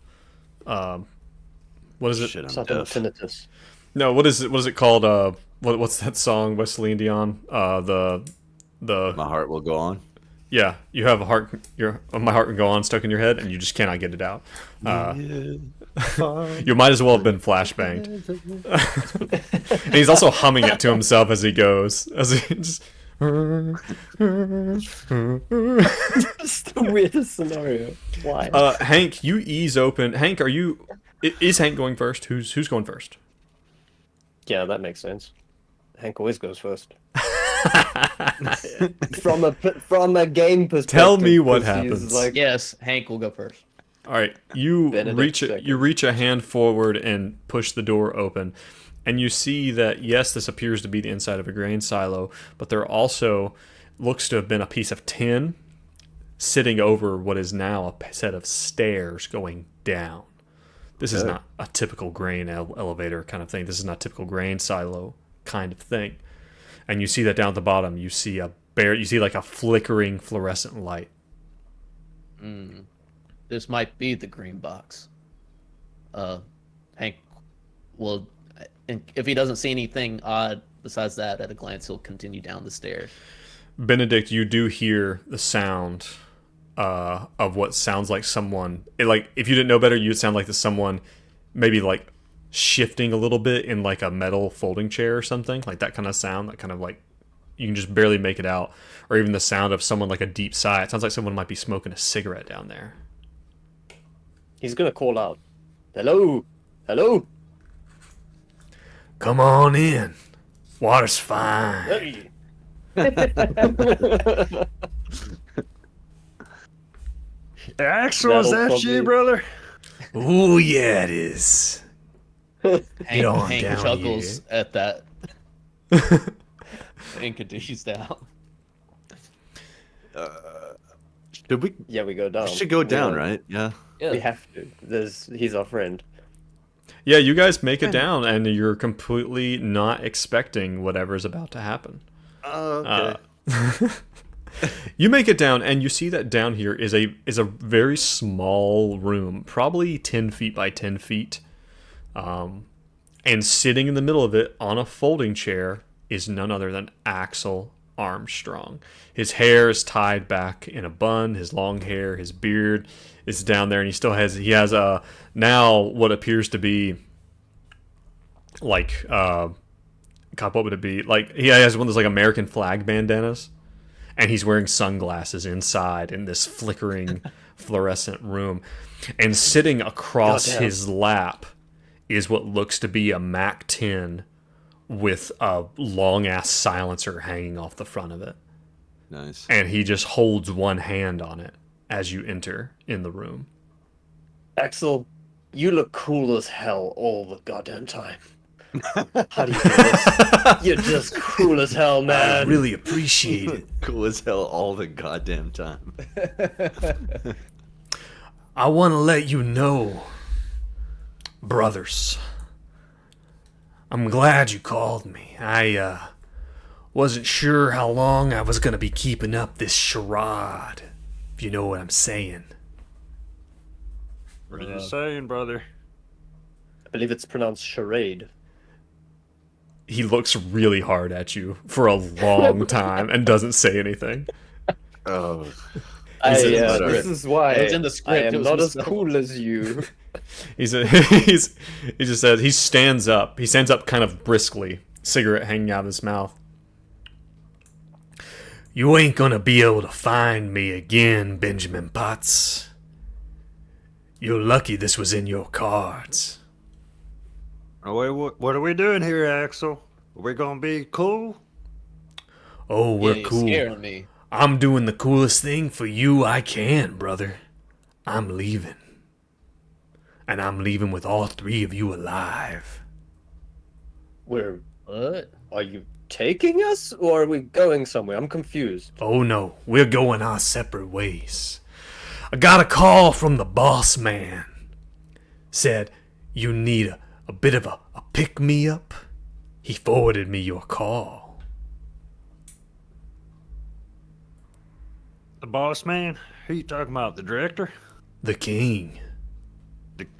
what is it? Shit, I'm Something deaf. tinnitus. No, what is it? What is it called? What's that song? Wesley and Dion. The My heart will go on. yeah. You have a heart. My heart can go on stuck in your head, and you just cannot get it out. You might as well have been flashbanged. And he's also humming it to himself as he goes. As he just. It's the weirdest scenario. Why? Hank, you ease open. Hank, are you? Is Hank going first? Who's going first? Yeah, that makes sense. Hank always goes first. from a game perspective. Tell me what 'cause he's happens. Like, Yes, Hank will go first. All right, you Benedict reach a hand forward and push the door open, and you see that yes, this appears to be the inside of a grain silo, but there also looks to have been a piece of tin sitting over what is now a set of stairs going down. This is not a typical grain elevator kind of thing. This is not typical grain silo kind of thing. And you see that down at the bottom, you see like a flickering fluorescent light. This might be the green box. Hank will, and if he doesn't see anything odd besides that at a glance, he'll continue down the stairs. Benedict, you do hear the sound of what sounds like someone. Like if you didn't know better, you'd sound like someone maybe like shifting a little bit in like a metal folding chair or something, like that kind of sound. That kind of like you can just barely make it out, or even the sound of someone like a deep sigh. It sounds like someone might be smoking a cigarette down there. he's gonna call out, "Hello, hello." Come on in. Water's fine. Hey. Axel, is that That'll you, probably- brother? Ooh, yeah, it is. Hank down chuckles at that and continues down. Did we? Yeah, we go down. We should go down, We- right? Yeah. Yeah. We have to. He's our friend. Yeah, you guys make it down, and you're completely not expecting whatever's about to happen. Okay. You make it down, and you see that down here is a very small room, probably 10 feet by 10 feet. And sitting in the middle of it on a folding chair is none other than Axel Armstrong. His hair is tied back in a bun. His long hair, his beard is down there, and he has a now what appears to be like God, what would it be? Like he has one of those like American flag bandanas, and he's wearing sunglasses inside in this flickering fluorescent room. And sitting across Goddamn. his lap is what looks to be a Mac 10 with a long ass silencer hanging off the front of it. Nice. And he just holds one hand on it as you enter in the room. Axel, you look cool as hell all the goddamn time. How do you do this? You're just cool as hell, man. Really appreciate it. Cool as hell all the goddamn time. I want to let you know, brothers, I'm glad you called me. I wasn't sure how long I was going to be keeping up this charade, if you know what I'm saying. What are you saying, brother? I believe it's pronounced charade. He looks really hard at you for a long time and doesn't say anything. Oh. This is why It was in the script, I it am was not as misspelled. cool as you. He just says, he stands up. He stands up kind of briskly, cigarette hanging out of his mouth. You ain't gonna be able to find me again, Benjamin Potts. You're lucky this was in your cards. What are we doing here, Axel? Are we gonna be cool? Oh, we're Yeah, you're cool. scaring me. I'm doing the coolest thing for you I can, brother. I'm leaving. And I'm leaving with all three of you alive. We're What? Are you taking us, or are we going somewhere? I'm confused. Oh no, we're going our separate ways. I got a call from the boss man. Said you need a bit of a pick-me-up. He forwarded me your call. The boss man? Who you talking about? The director? The king.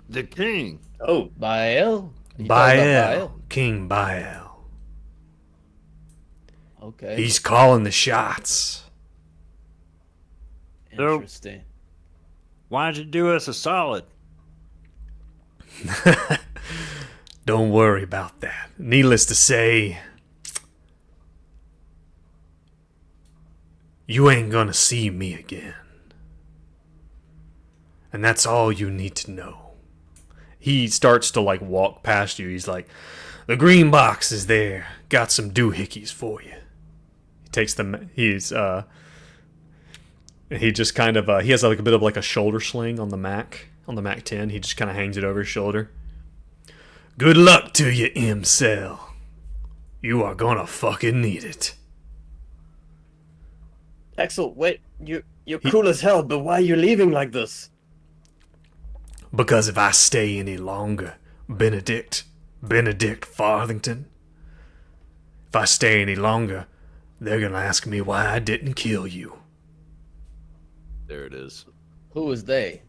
The king? Oh, Bael? You talking about Bael. King Bael. Okay. He's calling the shots. Interesting. Why'd you do us a solid? Don't worry about that. Needless to say, you ain't gonna see me again. And that's all you need to know. He starts to like walk past you. He's like, the green box is there. Got some doohickeys for you. takes the he just kind of he has like a bit of like a shoulder sling on the Mac 10. He just kind of hangs it over his shoulder. Good luck to you, M-Cell. You are gonna fucking need it. Axel, wait, you're cool as hell, but why are you leaving like this? Because if I stay any longer, Benedict Farthington, if I stay any longer, they're gonna ask me why I didn't kill you. There it is. Who is they?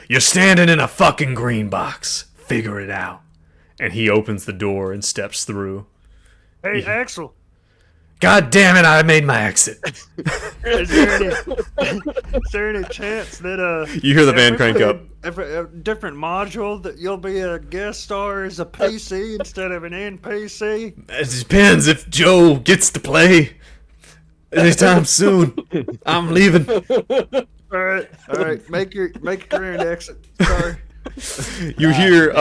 You're standing in a fucking green box. Figure it out. And he opens the door and steps through. Hey, Axel. God damn it, I made my exit. Is there any chance that You hear the van crank up. A different module that you'll be a guest star as a PC instead of an NPC? It depends if Joe gets to play anytime soon. I'm leaving. All right. Make your grand exit. Sorry. You hear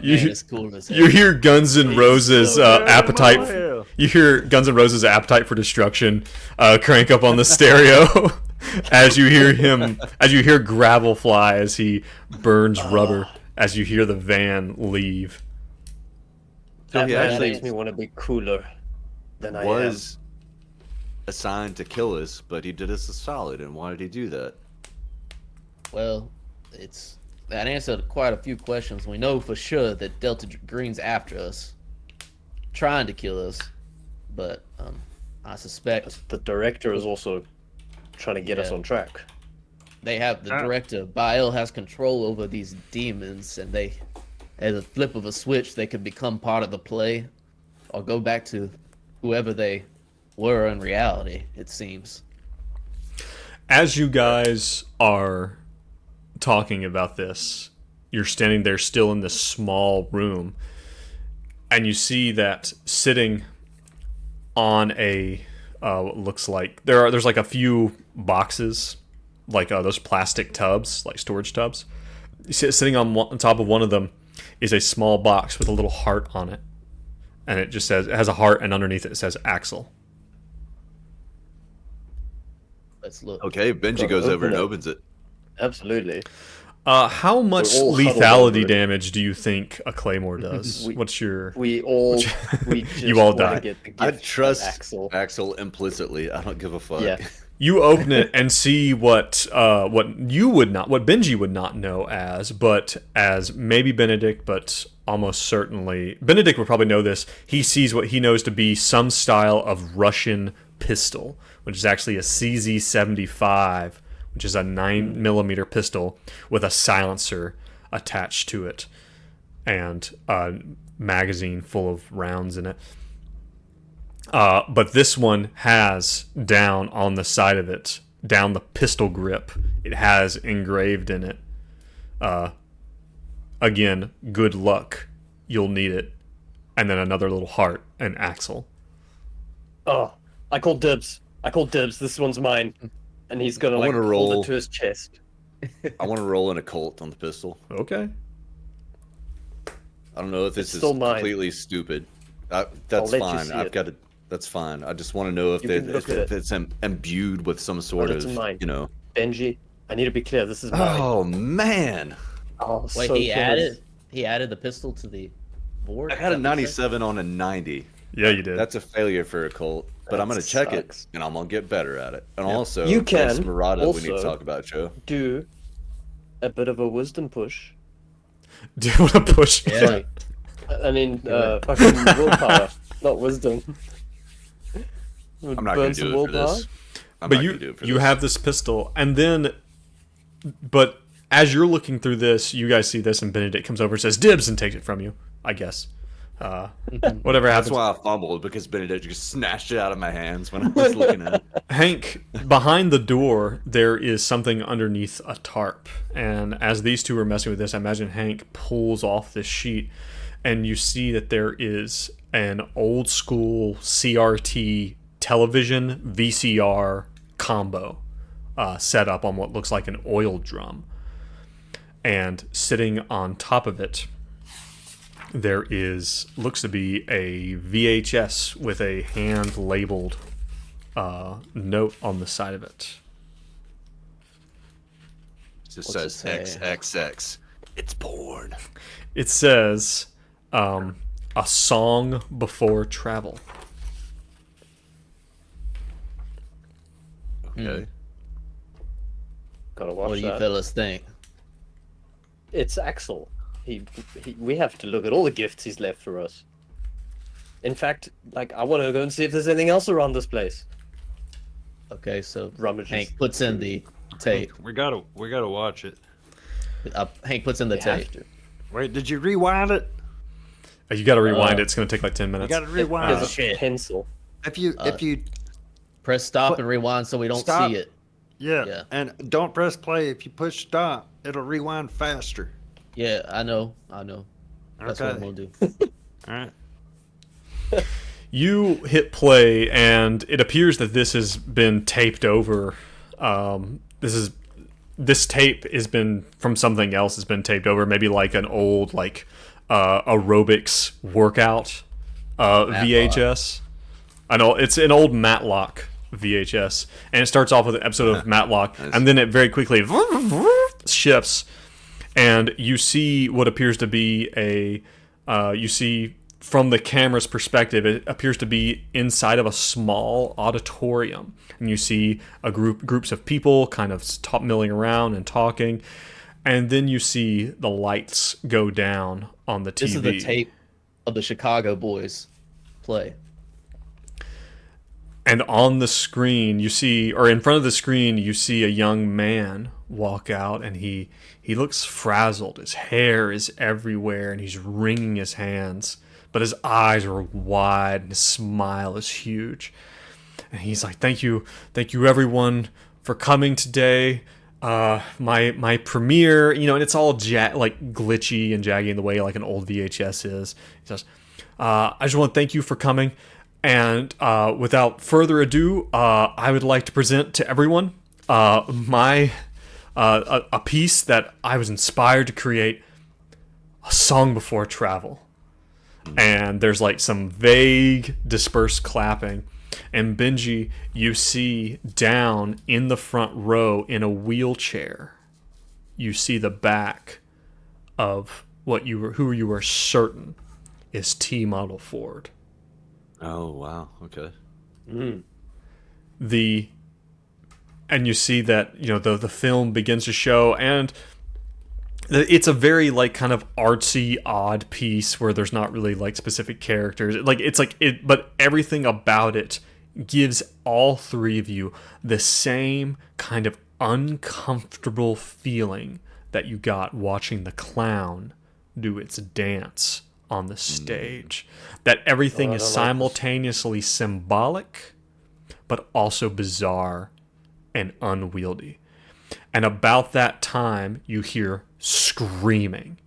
you hear Guns N' Roses appetite. You hear Guns N' Roses appetite for destruction crank up on the stereo as you hear gravel fly as he burns rubber as you hear the van leave. So he That actually makes me want to be cooler than I am. was assigned to kill us, but he did us a solid. And why did he do that? Well, that answered quite a few questions. We know for sure that Delta Green's after us, trying to kill us, but I suspect The director is also trying to get us on track. they have the director. Bile has control over these demons, and they, at a flip of a switch, they could become part of the play, or go back to whoever they were in reality. It seems. As you guys are talking about this, you're standing there still in this small room, and you see that sitting on a what looks like there's like a few boxes, like those plastic tubs, like storage tubs. Sitting on top of one of them is a small box with a little heart on it, and it has a heart, and underneath it says Axel. Let's look. Okay, Benji goes over and opens it. Absolutely. How much We're all huddled over lethality it. damage do you think a claymore does? What's your... We just You all wanna die. get the I gift of trust Axel. Axel implicitly. I don't give a fuck. Yeah. You open it and see what Benji would not know as, but as maybe Benedict, but almost certainly Benedict would probably know this. He sees what he knows to be some style of Russian pistol, which is actually a CZ-75, which is a 9mm pistol with a silencer attached to it and a magazine full of rounds in it. But this one has, down on the side of it, down the pistol grip, it has engraved in it, again, good luck, you'll need it, and then another little heart and Axel. Oh, I call dibs. This one's mine. And he's gonna wanna hold roll. it to his chest. I want to roll an occult on the pistol. Okay. I don't know if this is still mine. completely stupid. That's let you fine. see I've it. got to. That's fine. I just want to know if, You can look at it. it's imbued with some sort it's of, mine. you know. Benji, I need to be clear. This is mine. Oh man, Oh, Wait, so he close. added the pistol to the board. I Is got a that what you said? 97 on a 90. Yeah, you did. That's a failure for occult, but I'm That gonna check it sucks. and I'm gonna get better at it. And also, You can there's Murata we need to also- talk about, Joe. Do a bit of a wisdom push. Do you want to push? Yeah. I mean, fucking willpower, not wisdom. I'm not gonna do it for this. I'm But not gonna do it for you this. have this pistol, and then, but as you're looking through this, you guys see this, and Benedict comes over and says dibs and takes it from you, I guess. Whatever happens. That's why I fumbled, because Benedict just snatched it out of my hands when I was looking at it. Hank, behind the door, there is something underneath a tarp. And as these two are messing with this, I imagine Hank pulls off this sheet, and you see that there is an old school CRT television VCR combo set up on what looks like an oil drum. And sitting on top of it there looks to be a VHS with a hand-labeled note on the side of it. It just What's says it say? XXX. It's porn. It says, a song before travel. Okay. Gotta watch What do you that. fellas think? It's Axel. We have to look at all the gifts he's left for us. In fact, like, I want to go and see if there's anything else around this place. Okay, so Rummages. Hank puts in the tape. We gotta watch it. Hank puts in the You have tape. to. Wait, did you rewind it? You got to rewind it. It's going to take like 10 You minutes. gotta rewind There's it. a shit. pencil. If you Press stop and rewind so we don't Stop. see it. yeah, Yeah. and don't press play. If you push stop, it'll rewind faster. Yeah, I know. That's what I'm gonna do. All right. You hit play, and it appears that this has been taped over. This tape has been from something else. Has been taped over, maybe like an old aerobics workout VHS. I know it's an old Matlock VHS, and it starts off with an episode of Matlock, Nice. and then it very quickly shifts, and you see what appears to be you see from the camera's perspective, it appears to be inside of a small auditorium, and you see groups of people kind of milling around and talking, and then you see the lights go down on the TV. This is the tape of the Chicago Boys play. And on the screen, you see, or in front of the screen, you see a young man walk out, and he looks frazzled. His hair is everywhere, and he's wringing his hands, but his eyes are wide, and his smile is huge. And he's like, "Thank you everyone for coming today. My premiere, and it's all like glitchy and jaggy in the way like an old VHS is." He says, "I just want to thank you for coming. And without further ado, I would like to present to everyone a piece that I was inspired to create, a song before travel." And there's like some vague dispersed clapping. And Benji, you see down in the front row in a wheelchair, you see the back of who you were certain is T Model Ford. Oh wow. Okay. And you see that the film begins to show, and it's a very like kind of artsy odd piece where there's not really like specific characters, but everything about it gives all three of you the same kind of uncomfortable feeling that you got watching the clown do its dance on the stage. That everything is simultaneously symbolic, but also bizarre and unwieldy. And about that time, you hear screaming.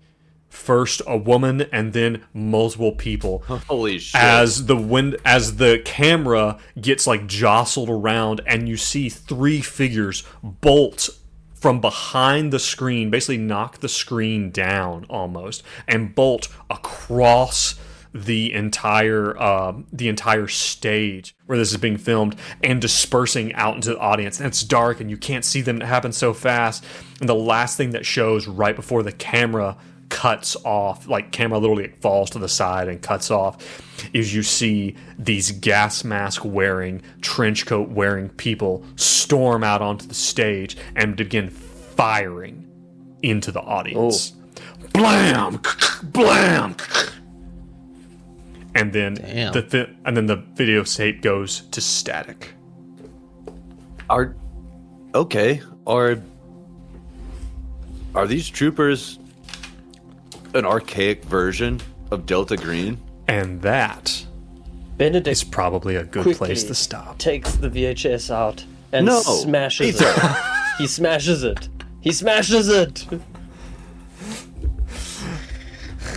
First a woman, and then multiple people. Holy shit! As the camera gets like jostled around, and you see three figures bolt from behind the screen, basically knock the screen down almost, and bolt across the entire stage where this is being filmed, and dispersing out into the audience. And it's dark, and you can't see them. It happens so fast. And the last thing that shows right before the camera cuts off, like camera literally falls to the side and cuts off, is you see these gas mask wearing, trench coat wearing people storm out onto the stage and begin firing into the audience. Blam! Blam! And then Damn. the videotape goes to static. Are these troopers an archaic version of Delta Green? And that Benedict is probably a good quickly place to stop. takes the VHS out and No, smashes it. He smashes it. He smashes it.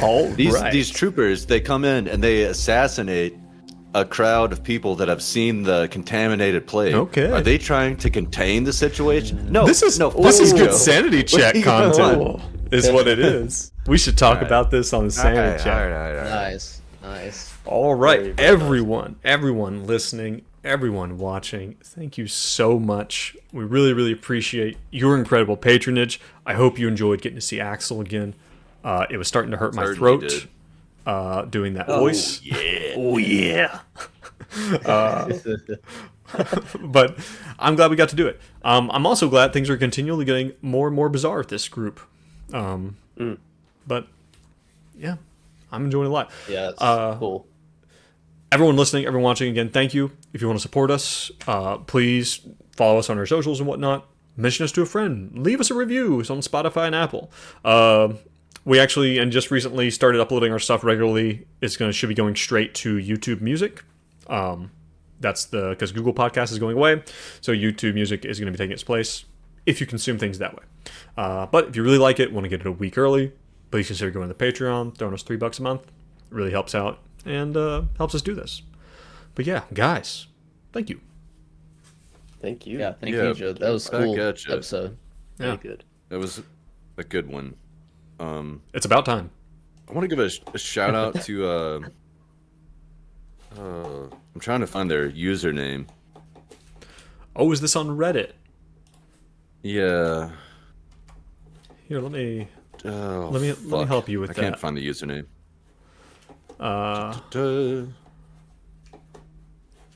All These troopers, they come in and they assassinate a crowd of people that have seen the contaminated plague. Okay. Are they trying to contain the situation? No. This is no. good Joe. sanity check What are you content, doing? is what it is. We should talk Alright. about this on the Sanity chat. All right. Nice, nice. All right, Very, very everyone listening, everyone watching, thank you so much. We really, really appreciate your incredible patronage. I hope you enjoyed getting to see Axel again. It was starting to hurt my Certainly throat doing that voice. Yeah. Oh, yeah. But I'm glad we got to do it. I'm also glad things are continually getting more and more bizarre with this group. But, yeah, I'm enjoying it a lot. Yeah, it's cool. Everyone listening, everyone watching, again, thank you. If you want to support us, please follow us on our socials and whatnot. Mention us to a friend. Leave us a review. It's on Spotify and Apple. We actually, and just recently, started uploading our stuff regularly. Should be going straight to YouTube Music. That's because Google Podcast is going away, so YouTube Music is going to be taking its place if you consume things that way. But if you really like it, want to get it a week early, please consider going to Patreon, throwing us $3 a month. It really helps out and helps us do this. But yeah, guys, thank you. Thank you. Yeah, thank you, Joe. That was Back cool at ya. episode. Yeah, Very good. That was a good one. it's about time. I want to give a shout out to. I'm trying to find their username. Oh, is this on Reddit? Yeah. Here, let me Fuck. help you with I that. can't find the username.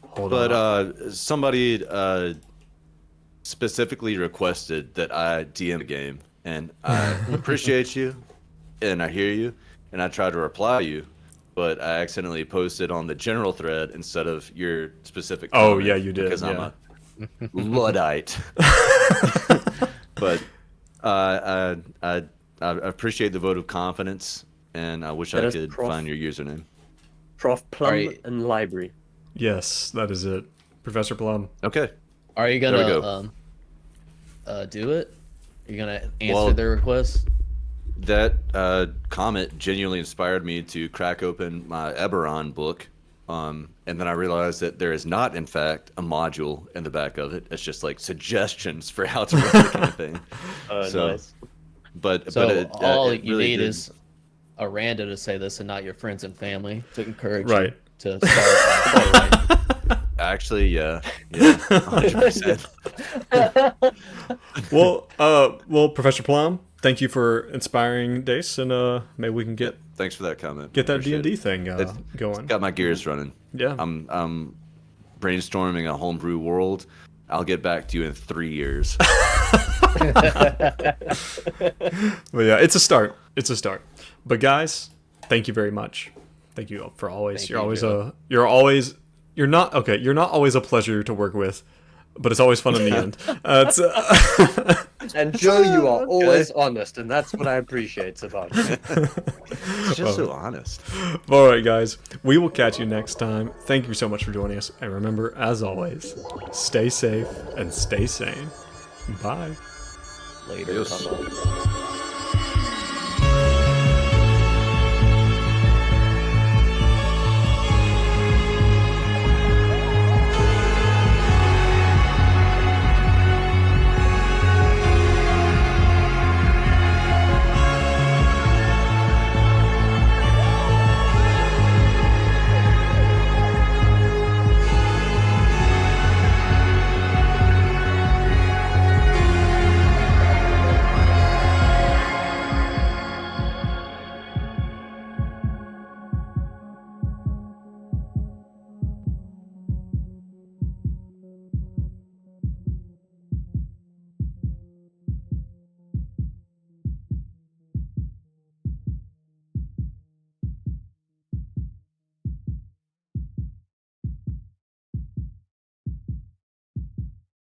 Hold But on. somebody specifically requested that I DM the game, and I appreciate you, and I hear you, and I try to reply you, but I accidentally posted on the general thread instead of your specific. Oh, comment yeah, you did, because yeah. I'm a Luddite. But I appreciate the vote of confidence, and I wish That I is could Prof. find your username. Prof Plum Alright. and Library. Yes, that is it. Professor Plum. Okay. Are you There we gonna do it? Are you gonna answer Well- their request? That comment genuinely inspired me to crack open my Eberron book, and then I realized that there is not, in fact, a module in the back of it. It's just like suggestions for how to run the campaign. So, Nice. but So it, all it you really need did- is a rando to say this, and not your friends and family to encourage Right. you to start playing. Actually, yeah, 100%. Well, Professor Plum, thank you for inspiring Dace, and maybe we can get Thanks for that comment. that Appreciate D&D it. thing It's going. Got my gears running. Yeah. I'm brainstorming a homebrew world. I'll get back to you in 3 years. But yeah, it's a start. It's a start. But guys, thank you very much. Thank you for always. Thank You're you, always Joe. you're not always a pleasure to work with, but it's always fun in the end. It's, And Joe, you are always honest, and that's what I appreciate about you. It's just so honest. all right, guys. We will catch you next time. Thank you so much for joining us, and remember, as always, stay safe and stay sane. Bye. Later. Yes. Come on.